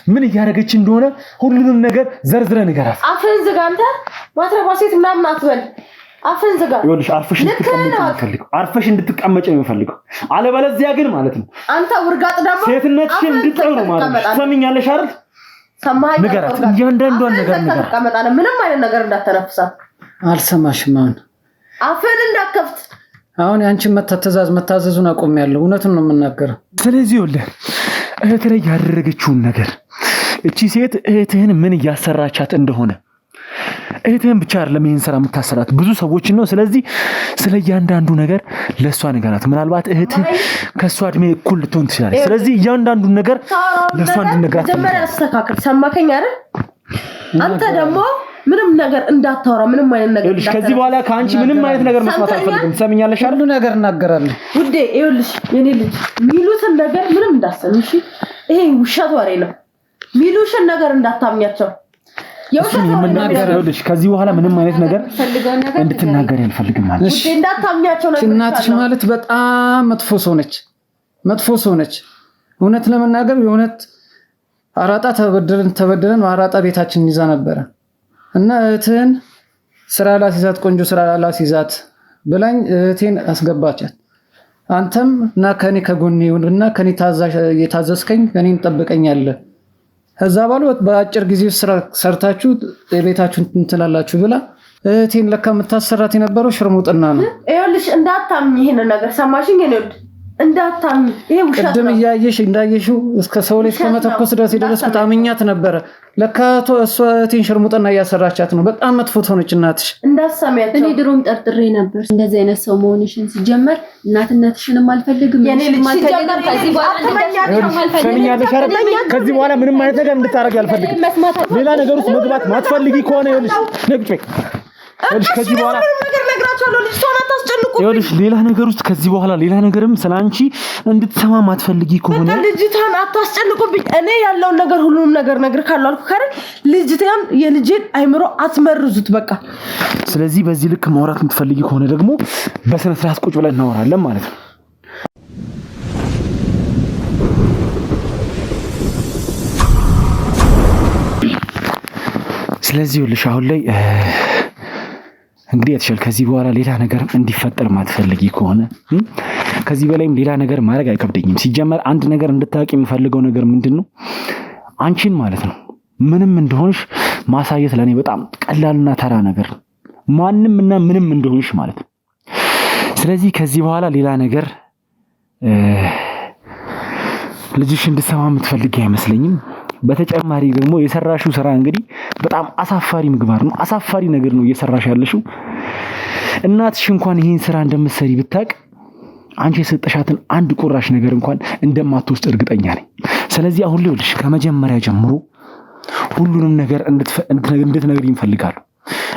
ምን እያረገች እንደሆነ ሁሉንም ነገር ዘርዝረ ንገራት። አፍህን ዝጋ አንተ። ማትረባ ሴት ምናምን አትበል። አፍህን ዝጋ። ይኸውልሽ አርፈሽ እንድትቀመጭ ነው የምፈልገው። አለበለዚያ ግን ማለት ነው አንተ ውርጋጥ ደግሞ ሴትነትሽን እንድትጠው ነው ማለት ነው። ትሰሚኛለሽ አይደል? ሰማኸኝ? ንገራት፣ እያንዳንዷን ነገር ንገራት። ምንም አይነት ነገር እንዳትተነፍሳት። አልሰማሽም? አፍህን እንዳትከፍት። አሁን ያንቺን መታዘዙን አቆሚያለሁ። እውነቱን ነው የምናገረው። ስለዚህ ይኸውልህ እህት ላይ ያደረገችውን ነገር እቺ ሴት እህትህን ምን እያሰራቻት እንደሆነ እህትህን ብቻ አይደለም ይሄን ስራ የምታሰራት ብዙ ሰዎችን ነው። ስለዚህ ስለ እያንዳንዱ ነገር ለሷ ንገራት። ምናልባት እህትህ ከሷ እድሜ እኩል ልትሆን ትችላለች። ስለዚህ እያንዳንዱን ነገር ለሷ እንድነግራት ጀመረ። አስተካክል። ሰማከኝ አይደል? አንተ ደግሞ ምንም ነገር እንዳታወራ፣ ምንም አይነት ነገር ይኸውልሽ ከዚህ በኋላ ከአንቺ ምንም አይነት ነገር መስማት አልፈልግም። ትሰሚኛለሽ አይደል? ሁሉ ነገር እናገራለሁ ውዴ። ይኸውልሽ የኔ ልጅ ሚሉትን ነገር ምንም እንዳሰምሽ። ይሄ ውሸት ወሬ ነው። ሚሉሽን ነገር እንዳታምኛቸው። የውሸት ወሬ ነው። ይኸውልሽ ከዚህ በኋላ ምንም አይነት ነገር እንድትናገሪ አልፈልግም ማለት ውዴ። እንዳታምኛቸው ነገር እናትሽ ማለት በጣም መጥፎ ሰው ነች። እውነት ለመናገር የእውነት አራጣ ተበደለን አራጣ ቤታችን ይዛ ነበረ እና እህትህን ስራ ላስይዛት፣ ቆንጆ ስራ ላስይዛት ብላኝ እህቴን አስገባቻት። አንተም እና ከኔ ከጎኔ እና ከኔ የታዘዝከኝ ከኔን ጠብቀኛለህ። ከዛ ባሉ በአጭር ጊዜ ስራ ሰርታችሁ የቤታችሁን እንትላላችሁ ብላ እህቴን ለካ የምታሰራት የነበረው ሽርሙጥና ነው። ይኸውልሽ እንዳታምኝ ይሄን ነገር ሰማሽኝ? እኔ እንዳታምኝ። ይሄ ውሸት ነው። ቅድም እንዳየሽው እስከ ሰው ላይ እስከመተኮስ ድረስ የደረስኩት አምኛት ነበረ። ለካ እሷ እህቴን ሽርሙጥና እያሰራቻት ነው። በጣም መጥፎ ትሆነች እናትሽ። እንዳትሰሚያቸው። እኔ ድሮም ጠርጥሬ ነበር እንደዚህ አይነት ሰው መሆንሽን። ሲጀመር እናትነትሽንም አልፈልግም። ከዚህ በኋላ ምንም አይነት ነገር እንድታረግ አልፈልግም። ሌላ ነገር ውስጥ መግባት ማትፈልጊ ከሆነ ይኸውልሽ ከዚህ በኋላ ነገር ነግራቸዋለሁ። ልጅቷን አታስጨንቁ። ይኸውልሽ ሌላ ነገር ውስጥ ከዚህ በኋላ ሌላ ነገርም ስላንቺ እንድትሰማ ማትፈልጊ ከሆነ ልጅቷን አታስጨንቁብኝ። እኔ ያለውን ነገር ሁሉንም ነገር ነግርካለሁ አልኩ ካረ ልጅቷን የልጄን አይምሮ አትመርዙት በቃ። ስለዚህ በዚህ ልክ ማውራት የምትፈልጊ ከሆነ ደግሞ በስነ ስርዓት ቁጭ ብለን እናወራለን ማለት ነው። ስለዚህ ይኸውልሽ አሁን ላይ እንግዲህ የተሻለ ከዚህ በኋላ ሌላ ነገር እንዲፈጠር ማትፈልጊ ከሆነ ከዚህ በላይም ሌላ ነገር ማድረግ አይከብደኝም። ሲጀመር አንድ ነገር እንድታውቂ የምፈልገው ነገር ምንድነው አንቺን ማለት ነው ምንም እንደሆንሽ ማሳየት ለኔ በጣም ቀላልና ተራ ነገር ነው። ማንንም እና ምንም እንደሆንሽ ማለት ነው። ስለዚህ ከዚህ በኋላ ሌላ ነገር ልጅሽ እንድትሰማ የምትፈልጊ አይመስለኝም። በተጨማሪ ደግሞ የሰራሽው ስራ እንግዲህ በጣም አሳፋሪ ምግባር ነው። አሳፋሪ ነገር ነው እየሰራሽ ያለሽው። እናትሽ እንኳን ይሄን ስራ እንደምትሰሪ ብታቅ አንቺ የሰጠሻትን አንድ ቁራሽ ነገር እንኳን እንደማትወስድ እርግጠኛ ነኝ። ስለዚህ አሁን ልጅ ከመጀመሪያ ጀምሮ ሁሉንም ነገር እንድትነግሪኝ እፈልጋለሁ።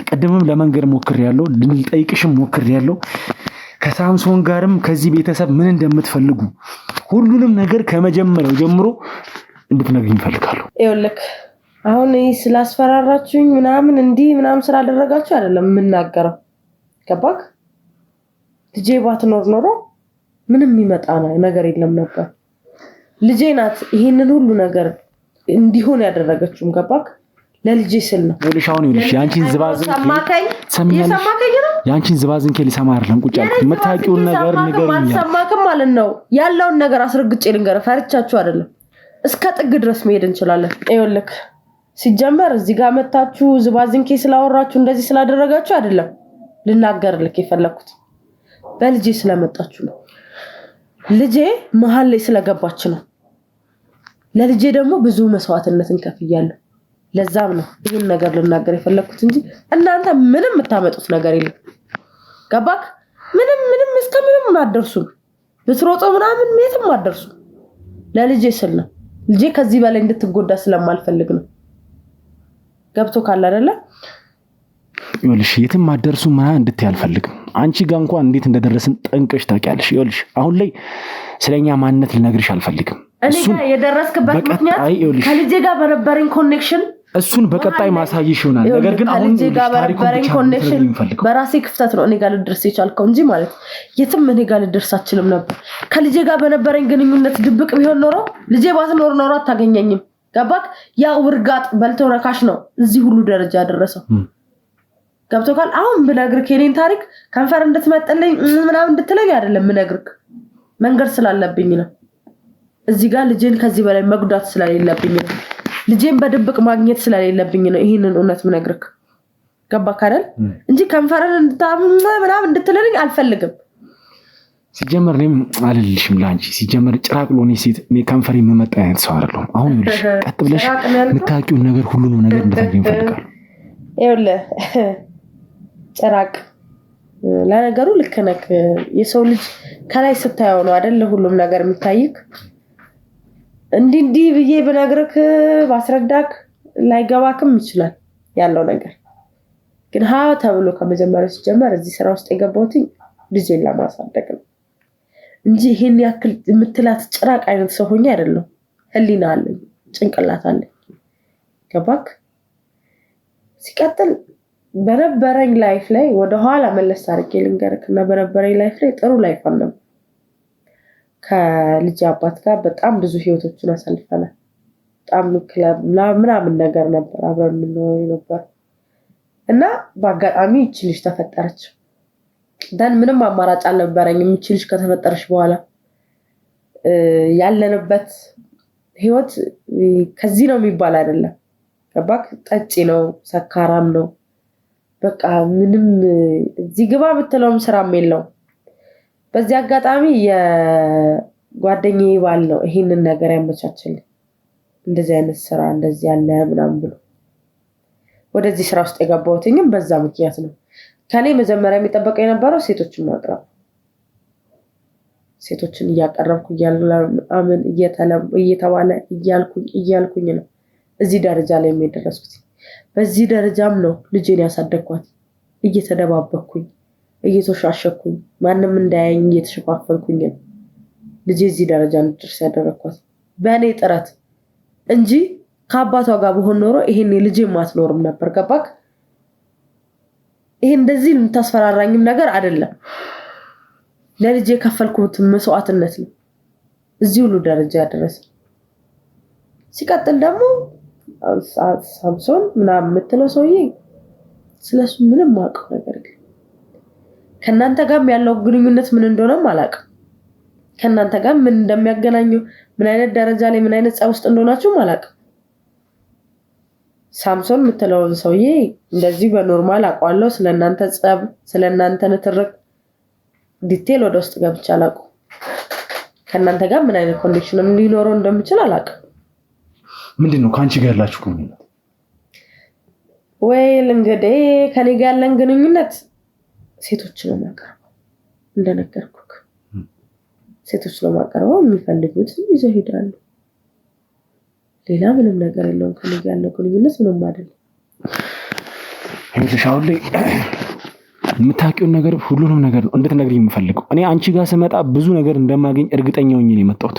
ቀደምም ለመንገር ሞክሬያለሁ፣ ልጠይቅሽም ሞክሬያለሁ። ከሳምሶን ጋርም ከዚህ ቤተሰብ ምን እንደምትፈልጉ ሁሉንም ነገር ከመጀመሪያው ጀምሮ እንድትነግሪኝ እፈልጋለሁ። ይኸውልህ አሁን ስላስፈራራችሁኝ ምናምን እንዲህ ምናምን ስላደረጋችሁ አይደለም የምናገረው። ገባክ? ልጄ ባትኖር ኖሮ ምንም የሚመጣ ነገር የለም ነበር። ልጄ ናት ይሄንን ሁሉ ነገር እንዲሆን ያደረገችውም። ገባክ? ለልጄ ስል ነው። ይኸውልሽ አሁን ይኸውልሽ ያንቺን ዝባዝንኬ ሊሰማ አይደለም ቁጭ ያልኩት። የምታውቂውን ነገር ንገሪኝ። አልሰማክም ማለት ነው። ያለውን ነገር አስረግጬ ልንገር። ፈርቻችሁ አይደለም። እስከ ጥግ ድረስ መሄድ እንችላለን። ይኸውልህ ሲጀመር እዚህ ጋር መጣችሁ ዝባዝንኬ ስላወራችሁ እንደዚህ ስላደረጋችሁ አይደለም ልናገርልክ የፈለኩት። በልጄ ስለመጣችሁ ነው። ልጄ መሀል ላይ ስለገባች ነው። ለልጄ ደግሞ ብዙ መስዋዕትነትን ከፍያለሁ። ለዛም ነው ይሄን ነገር ልናገር የፈለኩት እንጂ እናንተ ምንም የምታመጡት ነገር የለም። ገባክ? ምንም እስከምንም አደርሱም። ብትሮጡ ምናምን የትም አደርሱ። ለልጄ ስል ነው። ልጄ ከዚህ በላይ እንድትጎዳ ስለማልፈልግ ነው። ገብቶ ካለ አይደለ? ይኸውልሽ የትም አደርሱ ምናምን እንድትይ አልፈልግም። አንቺ ጋር እንኳን እንዴት እንደደረስን ጠንቀሽ ታውቂያለሽ። ይኸውልሽ አሁን ላይ ስለኛ ማንነት ልነግርሽ አልፈልግም። እኔ ጋር የደረስክበት ምክንያት ከልጄ ጋር በነበረኝ ኮኔክሽን እሱን በቀጣይ ማሳይሽ ይሆናል። ነገር ግን አሁን ልጄ ጋር በነበረኝ ኮኔክሽን በራሴ ክፍተት ነው እኔ ጋር ልደርስ የቻልከው እንጂ ማለት የትም እኔ ጋር ልደርስ አልችልም ነበር። ከልጄ ጋር በነበረኝ ግንኙነት ድብቅ ቢሆን ኖሮ ልጄ ባትኖር ኖሮ አታገኘኝም። ገባክ? ያ ውርጋጥ በልቶ ረካሽ ነው እዚህ ሁሉ ደረጃ ያደረሰው። ገብቶካል? አሁን ብነግርህ የኔን ታሪክ ከንፈር እንድትመጥልኝ ምናምን እንድትለኝ አይደለም ምነግርህ፣ መንገር ስላለብኝ ነው። እዚህ ጋር ልጄን ከዚህ በላይ መጉዳት ስለሌለብኝ ነው። ልጄን በድብቅ ማግኘት ስለሌለብኝ ነው ይሄንን እውነት ምነግርህ። ገባክ አይደል? እንጂ ከንፈርን ምናምን እንድትለኝ አልፈልግም። ሲጀመር እኔም አልልሽም ላንቺ። ሲጀመር ጭራቅ ሎኔ ሴት እኔ ከንፈር የምመጣ አይነት ሰው አይደለሁም። አሁን ይልሽ ቀጥ ብለሽ የምታውቂውን ነገር ሁሉንም ነገር እንድትነግሪኝ እፈልጋለሁ። ይኸውልህ ጭራቅ ለነገሩ ልክ ነህ። የሰው ልጅ ከላይ ስታየው ነው አይደል ሁሉም ነገር የሚታይክ። እንዲህ ብዬ ብነግርህ ባስረዳክ ላይገባክም ይችላል ያለው ነገር። ግን ተብሎ ከመጀመሪያው ሲጀመር እዚህ ስራ ውስጥ የገባሁት ልጄን ለማሳደግ ነው እንጂ ይሄን ያክል የምትላት ጭራቅ አይነት ሰው ሆኜ አይደለም። ህሊና አለኝ፣ ጭንቅላት አለኝ። ገባክ? ሲቀጥል በነበረኝ ላይፍ ላይ ወደ ኋላ መለስ አድርጌ ልንገርክና በነበረኝ ላይፍ ላይ ጥሩ ላይፍ አለው። ከልጅ አባት ጋር በጣም ብዙ ህይወቶችን አሳልፈናል። በጣም ክለብ ምናምን ነገር ነበር አብረን የምንኖር ነበር እና በአጋጣሚ ይቺ ልጅ ተፈጠረች። ደን ምንም አማራጭ አልነበረኝም። ይቺ ልጅ ከተፈጠረች በኋላ ያለንበት ህይወት ከዚህ ነው የሚባል አይደለም። ገባክ? ጠጪ ነው፣ ሰካራም ነው። በቃ ምንም እዚህ ግባ ብትለውም ስራም የለው። በዚህ አጋጣሚ የጓደኛዬ ባል ነው ይሄንን ነገር ያመቻችልኝ። እንደዚህ አይነት ስራ እንደዚህ ያለ ምናምን ብሎ ወደዚህ ስራ ውስጥ የገባሁትኝም በዛ ምክንያት ነው። ከኔ መጀመሪያ የሚጠበቀው የነበረው ሴቶችን ማቅረብ፣ ሴቶችን እያቀረብኩ እየተባለ እያልኩኝ ነው እዚህ ደረጃ ላይ የደረስኩት። በዚህ ደረጃም ነው ልጄን ያሳደግኳት። እየተደባበኩኝ እየተሻሸኩኝ ማንንም እንዳያየኝ እየተሸፋፈንኩኝ ነው ልጄ እዚህ ደረጃ እንድትደርስ ያደረኳት በእኔ ጥረት እንጂ ከአባቷ ጋር በሆን ኖሮ ይሄን ልጄ ማትኖርም ነበር። ገባክ? ይሄ እንደዚህ የምታስፈራራኝም ነገር አይደለም። ለልጄ ከፈልኩት መስዋዕትነት ነው እዚህ ሁሉ ደረጃ ያደረሰ። ሲቀጥል ደግሞ ሳምሶን ምናምን የምትለው ሰውዬ ስለሱ ምንም ማውቀው ነገር የለም። ከእናንተ ጋርም ያለው ግንኙነት ምን እንደሆነም አላውቅም። ከእናንተ ጋር ምን እንደሚያገናኘው ምን አይነት ደረጃ ላይ ምን አይነት ጸብ ውስጥ እንደሆናችሁም አላውቅም። ሳምሶን የምትለው ሰውዬ እንደዚህ በኖርማል አውቀዋለሁ። ስለእናንተ ጸብ ስለእናንተ ንትርክ ዲቴል ወደ ውስጥ ገብቼ አላውቅም። ከእናንተ ጋር ምን አይነት ኮኔክሽን ሊኖረው እንደምችል አላውቅም። ምንድነው ከአንቺ ጋር ያላችሁ ግንኙነት? ወይል እንግዲህ ከኔ ጋር ያለን ግንኙነት ሴቶች ነው ማቀርበው። እንደነገርኩክ ሴቶች ነው ማቀርበው። የሚፈልጉት ይዘው ሄዳሉ። ሌላ ምንም ነገር የለውም። ከኔ ጋር ያለው ግንኙነት ምንም አይደለም። ይኸውልሽ ላይ የምታውቂውን ነገር ሁሉንም ነገር እንድትነግሪኝ የምፈልገው እኔ አንቺ ጋር ስመጣ ብዙ ነገር እንደማገኝ እርግጠኛ ሆኜ ነው የመጣሁት።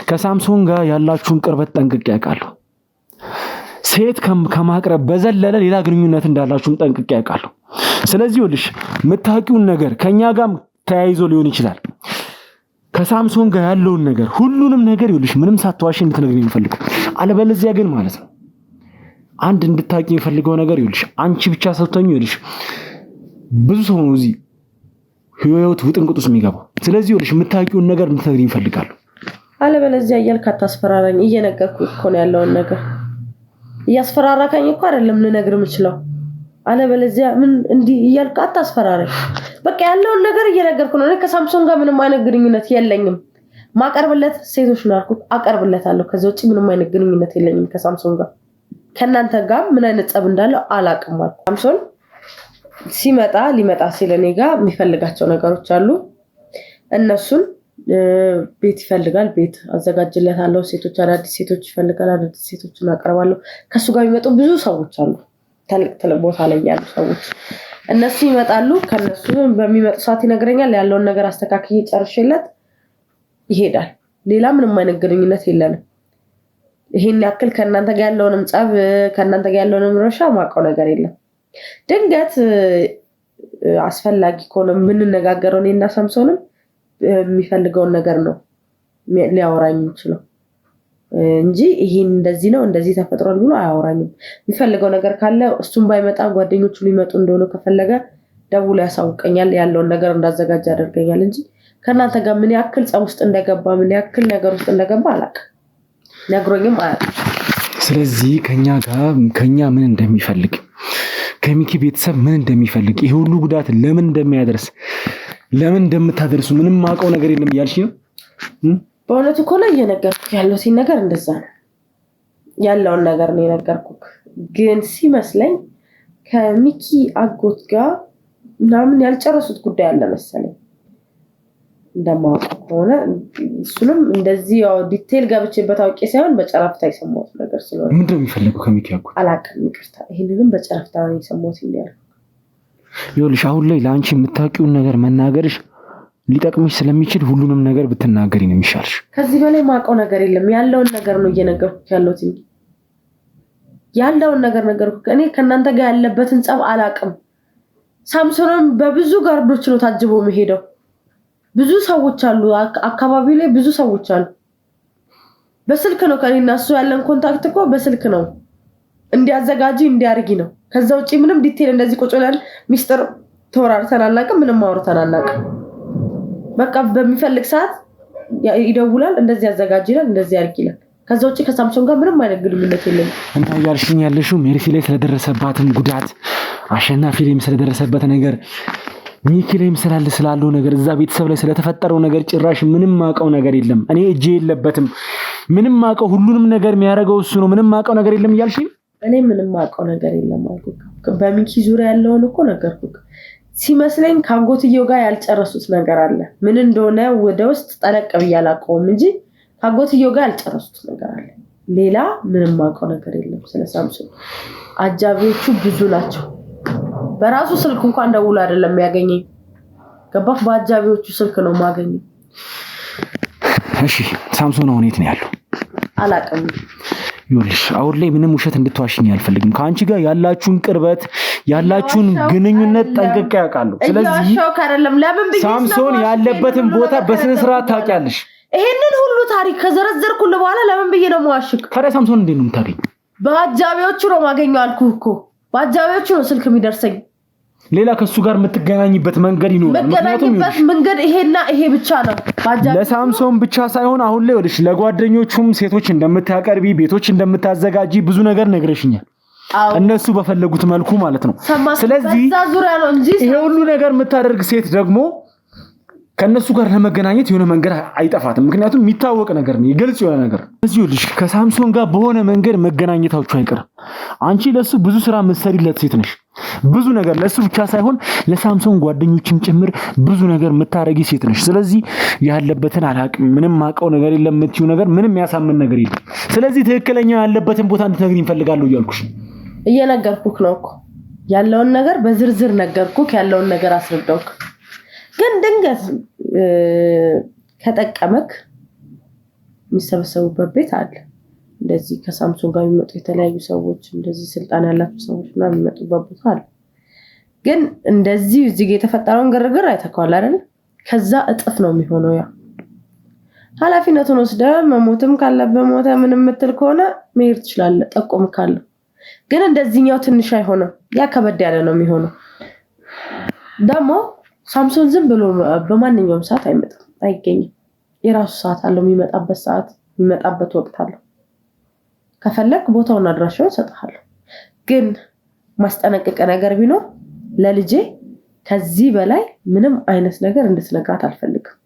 ከሳምሶን ጋር ያላችሁን ቅርበት ጠንቅቄ ያውቃለሁ። ሴት ከማቅረብ በዘለለ ሌላ ግንኙነት እንዳላችሁም ጠንቅቄ ያውቃለሁ። ስለዚህ ይኸውልሽ የምታውቂውን ነገር ከኛ ጋር ተያይዞ ሊሆን ይችላል። ከሳምሶን ጋር ያለውን ነገር ሁሉንም ነገር ይኸውልሽ ምንም ሳትዋሽ እንድትነግሪኝ የምፈልገው። አለበለዚያ ግን ማለት ነው አንድ እንድታውቂ የምፈልገው ነገር ይኸውልሽ አንቺ ብቻ ሰጥተኝ ይኸውልሽ ብዙ ሰው ነው እዚህ ህይወት ውጥንቅጥ ውስጥ የሚገባው። ስለዚህ ይኸውልሽ የምታውቂውን ነገር እንድትነግሪኝ እፈልጋለሁ። አለበለዚያ እያልክ አታስፈራራኝ። እየነገርኩህ እኮ ነው ያለውን ነገር። እያስፈራራካኝ እኮ አይደለም ልነግር የምችለው። አለበለዚያ ምን እንዲህ እያልክ አታስፈራራኝ። በቃ ያለውን ነገር እየነገርኩ ነው። እኔ ከሳምሶን ጋር ምንም አይነት ግንኙነት የለኝም። ማቀርብለት ሴቶች ነው ያልኩት፣ አቀርብለታለሁ። ከዛ ውጪ ምንም አይነት ግንኙነት የለኝም ከሳምሶን ጋር። ከናንተ ጋር ምን አይነት ጸብ እንዳለው አላውቅም ማለት። ሳምሶን ሊመጣ ሲል እኔ ጋር የሚፈልጋቸው ነገሮች አሉ። እነሱን ቤት ይፈልጋል፣ ቤት አዘጋጅለታለሁ። ሴቶች አዳዲስ ሴቶች ይፈልጋል፣ አዳዲስ ሴቶችን አቀርባለሁ። ከሱ ጋር የሚመጡ ብዙ ሰዎች አሉ፣ ትልቅ ቦታ ላይ ያሉ ሰዎች። እነሱ ይመጣሉ። ከነሱ በሚመጡ ሰዓት ይነግረኛል። ያለውን ነገር አስተካክዬ ጨርሼለት ይሄዳል። ሌላ ምንም አይነት ግንኙነት የለንም። ይሄን ያክል ከእናንተ ጋር ያለውንም ጸብ ከእናንተ ጋር ያለውንም ረሻ ማውቀው ነገር የለም። ድንገት አስፈላጊ ከሆነ የምንነጋገረው እኔና ሳምሶንም የሚፈልገውን ነገር ነው ሊያወራኝ የሚችለው እንጂ ይሄን እንደዚህ ነው እንደዚህ ተፈጥሯል ብሎ አያወራኝም። የሚፈልገው ነገር ካለ እሱም ባይመጣ ጓደኞቹ ሊመጡ እንደሆነ ከፈለገ ደውሎ ያሳውቀኛል። ያለውን ነገር እንዳዘጋጅ ያደርገኛል እንጂ ከእናንተ ጋር ምን ያክል ጸብ ውስጥ እንደገባ ምን ያክል ነገር ውስጥ እንደገባ አላውቅም። ነግሮኝም አያውቅም። ስለዚህ ከኛ ምን እንደሚፈልግ ከሚኪ ቤተሰብ ምን እንደሚፈልግ ይሄ ሁሉ ጉዳት ለምን እንደሚያደርስ ለምን እንደምታደርሱ ምንም ማውቀው ነገር የለም እያልሽ ነው? በእውነቱ እኮ ነው እየነገርኩህ ያለው ሲነገር እንደዛ ነው ያለውን ነገር ነው የነገርኩህ። ግን ሲመስለኝ ከሚኪ አጎት ጋር ምናምን ያልጨረሱት ጉዳይ አለ መሰለኝ። እንደማውቀው ከሆነ እሱንም እንደዚህ ያው ዲቴል ገብቼበት አውቄ ሳይሆን በጨረፍታ የሰማሁት ነገር ስለሆነ ምንድን ነው የሚፈልገው ከሚኪ አጎት? አላውቅም፣ ይቅርታ። ይሄንንም በጨረፍታ ነው የሰማሁት ይላል። ይኸውልሽ አሁን ላይ ለአንቺ የምታውቂውን ነገር መናገርሽ ሊጠቅምሽ ስለሚችል ሁሉንም ነገር ብትናገሪ ነው የሚሻልሽ። ከዚህ በላይ ማውቀው ነገር የለም። ያለውን ነገር ነው እየነገርኩህ ያለሁት። ያለውን ነገር ነገርኩህ። እኔ ከእናንተ ጋር ያለበትን ጸብ አላውቅም። ሳምሶንም በብዙ ጋርዶች ነው ታጅቦ መሄደው። ብዙ ሰዎች አሉ፣ አካባቢው ላይ ብዙ ሰዎች አሉ። በስልክ ነው ከኔና እሱ ያለን ኮንታክት እኮ በስልክ ነው። እንዲያዘጋጂ እንዲያርጊ ነው። ከዛ ውጪ ምንም ዲቴል እንደዚህ ቁጭ ብለን ሚስጥር ተወራርተን አናውቅም። ምንም አውርተን አናውቅም። በቃ በሚፈልግ ሰዓት ይደውላል፣ እንደዚህ ያዘጋጅላል፣ እንደዚህ ያርጊላል። ከዛ ውጪ ከሳምሶን ጋር ምንም አይነት ግንኙነት የለም። እና ያልሽኝ ያለሽው ሜርሲ ላይ ስለደረሰባትም ጉዳት አሸናፊ ላይም ስለደረሰበት ነገር ሚኪ ላይም ስላለው ነገር እዛ ቤተሰብ ላይ ስለተፈጠረው ነገር ጭራሽ ምንም ማውቀው ነገር የለም። እኔ እጄ የለበትም። ምንም ማውቀው ሁሉንም ነገር የሚያደርገው እሱ ነው። ምንም ማውቀው ነገር የለም እያልሽኝ? እኔ ምንም ማውቀው ነገር የለም አልኩህ። በሚኪ ዙሪያ ያለውን እኮ ነገርኩህ። ሲመስለኝ ካጎትየው ጋር ያልጨረሱት ነገር አለ። ምን እንደሆነ ወደ ውስጥ ጠለቅ ብዬ አላውቀውም እንጂ ካጎትየው ጋር ያልጨረሱት ነገር አለ። ሌላ ምንም ማውቀው ነገር የለም ስለ ሳምሶን። አጃቢዎቹ ብዙ ናቸው። በራሱ ስልክ እንኳን ደውሎ አይደለም የሚያገኘኝ። ገባህ? በአጃቢዎቹ ስልክ ነው የማገኘው። እሺ ሳምሶን አሁን የት ነው ያለው? አላውቅም። ይኸውልሽ አሁን ላይ ምንም ውሸት እንድትዋሽኝ አልፈልግም። ከአንቺ ጋር ያላችሁን ቅርበት ያላችሁን ግንኙነት ጠንቅቄ ያውቃለሁ። ስለዚህ ሳምሶን ያለበትን ቦታ በስነ ስርዓት ታውቂያለሽ። ይሄንን ሁሉ ታሪክ ከዘረዘርኩልህ በኋላ ለምን ብዬ ነው የማዋሽክ? ታዲያ ሳምሶን እንዴት ነው የምታገኝ? በአጃቢዎቹ ነው ማገኘው አልኩህ እኮ በአጃቢዎቹ ነው ስልክ የሚደርሰኝ ሌላ ከሱ ጋር የምትገናኝበት መንገድ ይኖራል መገናኝበት መንገድ ይሄና ይሄ ብቻ ነው ለሳምሶን ብቻ ሳይሆን አሁን ላይ ወልሽ ለጓደኞቹም ሴቶች እንደምታቀርቢ ቤቶች እንደምታዘጋጂ ብዙ ነገር ነግረሽኛል እነሱ በፈለጉት መልኩ ማለት ነው ስለዚህ ዙሪያ ነው እንጂ ይሄ ሁሉ ነገር የምታደርግ ሴት ደግሞ ከነሱ ጋር ለመገናኘት የሆነ መንገድ አይጠፋትም ምክንያቱም የሚታወቅ ነገር ነው ይገልጽ የሆነ ነገር እዚህ ልጅ ከሳምሶን ጋር በሆነ መንገድ መገናኘታችሁ አይቀርም አንቺ ለሱ ብዙ ስራ መሰሪለት ሴት ነሽ ብዙ ነገር ለሱ ብቻ ሳይሆን ለሳምሶን ጓደኞችም ጭምር ብዙ ነገር መታረጊ ሴት ነሽ ስለዚህ ያለበትን አላቅም ምንም ማቀው ነገር የለም የምትዩ ነገር ምንም ያሳምን ነገር የለም ስለዚህ ትክክለኛ ያለበትን ቦታ እንድትነግሪኝ እንፈልጋለሁ እያልኩሽ እየነገርኩክ ነው እኮ ያለውን ነገር በዝርዝር ነገርኩክ ያለውን ነገር አስረዳውክ ግን ድንገት ከጠቀመክ የሚሰበሰቡበት ቤት አለ እንደዚህ ከሳምሶን ጋር የሚመጡ የተለያዩ ሰዎች እንደዚህ ስልጣን ያላቸው ሰዎች እና የሚመጡበት ቦታ አለ ግን እንደዚህ እዚህ ጋር የተፈጠረውን ግርግር አይተካዋል አይደል ከዛ እጥፍ ነው የሚሆነው ያ ኃላፊነቱን ወስደ መሞትም ካለበት ሞተ ምንም ምትል ከሆነ መሄድ ትችላለህ ጠቆምካለሁ ግን እንደዚህኛው ትንሽ አይሆንም ያ ከበድ ያለ ነው የሚሆነው ደሞ ሳምሶን ዝም ብሎ በማንኛውም ሰዓት አይመጣም አይገኝም የራሱ ሰዓት አለው የሚመጣበት ሰዓት የሚመጣበት ወቅት አለው ከፈለክ ቦታውን አድራሻውን ሰጣለሁ ግን ማስጠነቀቀ ነገር ቢኖር ለልጄ ከዚህ በላይ ምንም አይነት ነገር እንድትነግራት አልፈልግም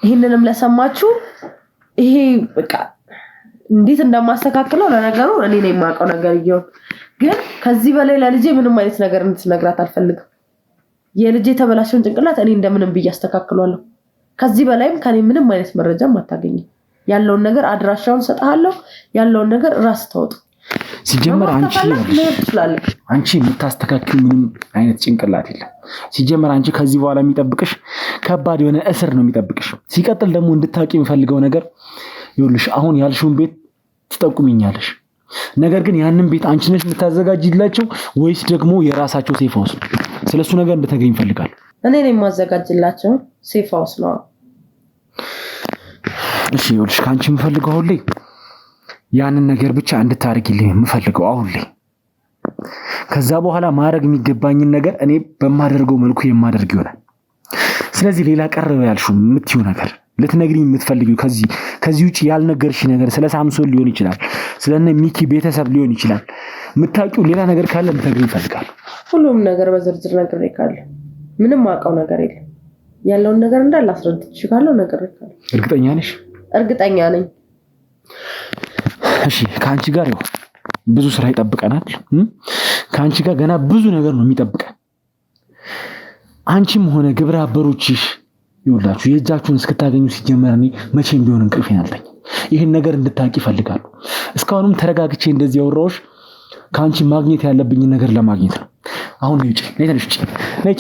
ይሄንንም ለሰማችሁ ይሄ በቃ እንዴት እንደማስተካክለው ለነገሩ እኔ ነኝ የማውቀው ነገር ይሁን ግን ከዚህ በላይ ለልጄ ምንም አይነት ነገር እንድትነግራት አልፈልግም የልጄ ተበላሽውን ጭንቅላት እኔ እንደምንም ብያስተካክሏለሁ ከዚህ በላይም ከኔ ምንም አይነት መረጃም አታገኝ ያለውን ነገር አድራሻውን ሰጣለሁ ያለውን ነገር ራስ ታውጥ ሲጀመር አንቺ የምታስተካክል ምንም አይነት ጭንቅላት የለም ሲጀመር አንቺ ከዚህ በኋላ የሚጠብቅሽ ከባድ የሆነ እስር ነው የሚጠብቅሽ ሲቀጥል ደግሞ እንድታቂ የሚፈልገው ነገር ይኸውልሽ አሁን ያልሽውን ቤት ትጠቁሚኛለሽ ነገር ግን ያንን ቤት አንቺ ነሽ የምታዘጋጅላቸው ወይስ ደግሞ የራሳቸው ሴፍ ሃውስ ስለሱ ነገር እንድትገኝ ፈልጋለሁ እኔ ነኝ የማዘጋጅላቸው ሴፍ ሃውስ ነው እሺ ይኸውልሽ ካንቺ የምፈልገው አሁን ላይ ያንን ነገር ብቻ እንድታርጊልኝ የምፈልገው አሁን ላይ ከዛ በኋላ ማድረግ የሚገባኝን ነገር እኔ በማደርገው መልኩ የማደርግ ይሆናል ስለዚህ ሌላ ቀረበ ያልሽው የምትዩ ነገር ልትነግሪኝ የምትፈልጊው ከዚህ ውጪ ያልነገርሽ ነገር ስለ ሳምሶን ሊሆን ይችላል ስለነ ሚኪ ቤተሰብ ሊሆን ይችላል የምታውቂው ሌላ ነገር ካለ ልትነግሪኝ እፈልጋለሁ ሁሉም ነገር በዝርዝር ነግሬካለሁ ምንም አውቀው ነገር የለም ያለውን ነገር እንዳለ አስረድቼካለሁ ነግሬካለሁ እርግጠኛ ነሽ እርግጠኛ ነኝ እሺ ካንቺ ጋር ይኸው ብዙ ስራ ይጠብቀናል ካንቺ ጋር ገና ብዙ ነገር ነው የሚጠብቀን አንቺም ሆነ ግብረ አበሮችሽ ይውላችሁ የእጃችሁን እስክታገኙ ሲጀመር እኔ መቼም ቢሆን እንቅልፌን አልተኛ ይሄን ነገር እንድታቂ ፈልጋለሁ እስካሁንም ተረጋግቼ እንደዚህ ያወራውሽ ካንቺ ማግኘት ያለብኝ ነገር ለማግኘት ነው አሁን ነይ ተነሽ ነይ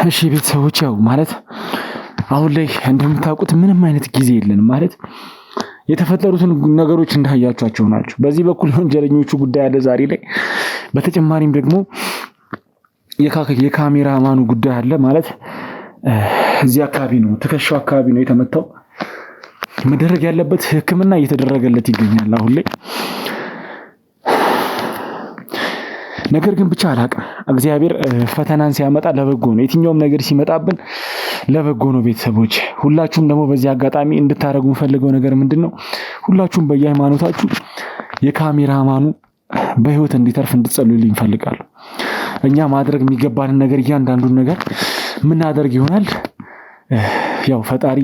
እሺ ቤተሰቦች ያው ማለት አሁን ላይ እንደምታውቁት ምንም አይነት ጊዜ የለንም ማለት የተፈጠሩትን ነገሮች እንዳያያችኋቸው ናቸው በዚህ በኩል ወንጀለኞቹ ጉዳይ አለ ዛሬ ላይ በተጨማሪም ደግሞ የካሜራማኑ ጉዳይ አለ ማለት እዚህ አካባቢ ነው ተከሻው አካባቢ ነው የተመታው መደረግ ያለበት ህክምና እየተደረገለት ይገኛል አሁን ላይ ነገር ግን ብቻ አላቀም እግዚአብሔር ፈተናን ሲያመጣ ለበጎ ነው የትኛውም ነገር ሲመጣብን ለበጎ ነው ቤተሰቦች ሁላችሁም ደግሞ በዚህ አጋጣሚ እንድታረጉ ፈልገው ነገር ምንድነው ሁላችሁም በየሃይማኖታችሁ የካሜራማኑ በህይወት እንዲተርፍ እንድትጸልዩልኝ ፈልጋለሁ እኛ ማድረግ የሚገባንን ነገር እያንዳንዱን ነገር ምን አደርግ ይሆናል ያው ፈጣሪ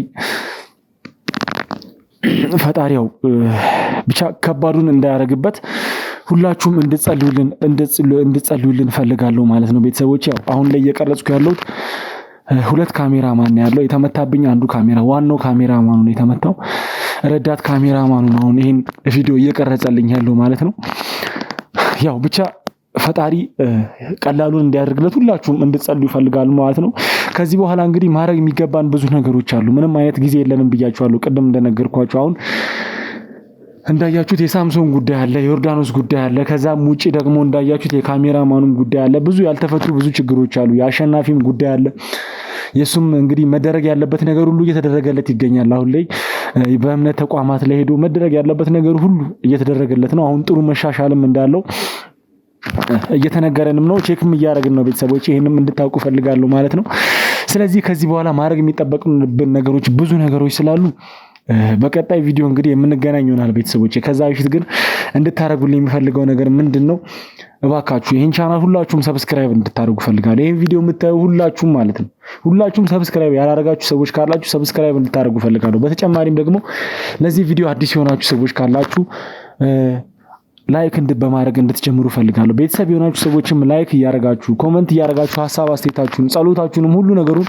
ያው ብቻ ከባዱን እንዳያረግበት ሁላችሁም እንድትጸልዩልን ፈልጋለሁ ማለት ነው ቤተሰቦች ያው አሁን ላይ እየቀረጽኩ ያለው ሁለት ካሜራማን ያለው የተመታብኝ አንዱ ዋናው ካሜራማኑ ነው የተመታው ረዳት ካሜራማኑ ነው ይሄን ቪዲዮ እየቀረጸልኝ ያለው ማለት ነው ያው ብቻ ፈጣሪ ቀላሉን እንዲያደርግለት ሁላችሁም እንድትጸልዩ ይፈልጋል ማለት ነው ከዚህ በኋላ እንግዲህ ማድረግ የሚገባን ብዙ ነገሮች አሉ ምንም አይነት ጊዜ የለንም ብያችኋለሁ ቅድም እንደነገርኳችሁ አሁን እንዳያችሁት የሳምሶን ጉዳይ አለ ዮርዳኖስ ጉዳይ አለ ከዛም ውጪ ደግሞ እንዳያችሁት የካሜራማኑም ጉዳይ አለ ብዙ ያልተፈቱ ብዙ ችግሮች አሉ የአሸናፊም ጉዳይ አለ የሱም እንግዲህ መደረግ ያለበት ነገር ሁሉ እየተደረገለት ይገኛል። አሁን ላይ በእምነት ተቋማት ላይ ሄዶ መደረግ ያለበት ነገር ሁሉ እየተደረገለት ነው። አሁን ጥሩ መሻሻልም እንዳለው እየተነገረንም ነው። ቼክም እያደረግን ነው። ቤተሰቦች ይሄንም እንድታውቁ ፈልጋለሁ ማለት ነው። ስለዚህ ከዚህ በኋላ ማድረግ የሚጠበቅብን ነገሮች ብዙ ነገሮች ስላሉ በቀጣይ ቪዲዮ እንግዲህ የምንገናኝ ይሆናል ቤተሰቦች። ከዛ በፊት ግን እንድታረጉልኝ የሚፈልገው ነገር ምንድነው? እባካችሁ ይሄን ቻናል ሁላችሁም ሰብስክራይብ እንድታደርጉ ፈልጋለሁ። ይሄን ቪዲዮ የምታዩ ሁላችሁም ማለት ነው ሁላችሁም ሰብስክራይብ ያላረጋችሁ ሰዎች ካላችሁ ሰብስክራይብ እንድታደርጉ ፈልጋለሁ። በተጨማሪም ደግሞ ለዚህ ቪዲዮ አዲስ የሆናችሁ ሰዎች ካላችሁ ላይክ በማድረግ እንድትጀምሩ ፈልጋለሁ። ቤተሰብ የሆናችሁ ሰዎችም ላይክ እያረጋችሁ ኮሜንት እያረጋችሁ ሀሳብ አስተያየታችሁን ጸሎታችሁንም ሁሉ ነገሩን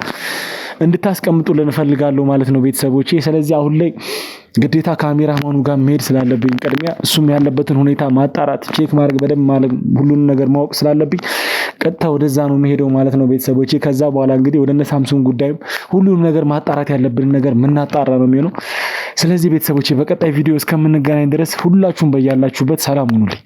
እንድታስቀምጡልን ፈልጋለሁ ማለት ነው ቤተሰቦቼ። ስለዚህ አሁን ላይ ግዴታ ካሜራማኑ ጋር መሄድ ስላለብኝ ቅድሚያ እሱም ያለበትን ሁኔታ ማጣራት ቼክ ማድረግ በደንብ ማለት ሁሉን ነገር ማወቅ ስላለብኝ ቀጥታ ወደዛ ነው መሄደው ማለት ነው ቤተሰቦቼ። ከዛ በኋላ እንግዲህ ወደነ ሳምሱንግ ጉዳይም ሁሉንም ነገር ማጣራት ያለብን ነገር ምናጣራ ነው የሚሆነው። ስለዚህ ቤተሰቦቼ በቀጣይ ቪዲዮ እስከምንገናኝ ድረስ ሁላችሁም በያላችሁበት ሰላም ሁኑልኝ።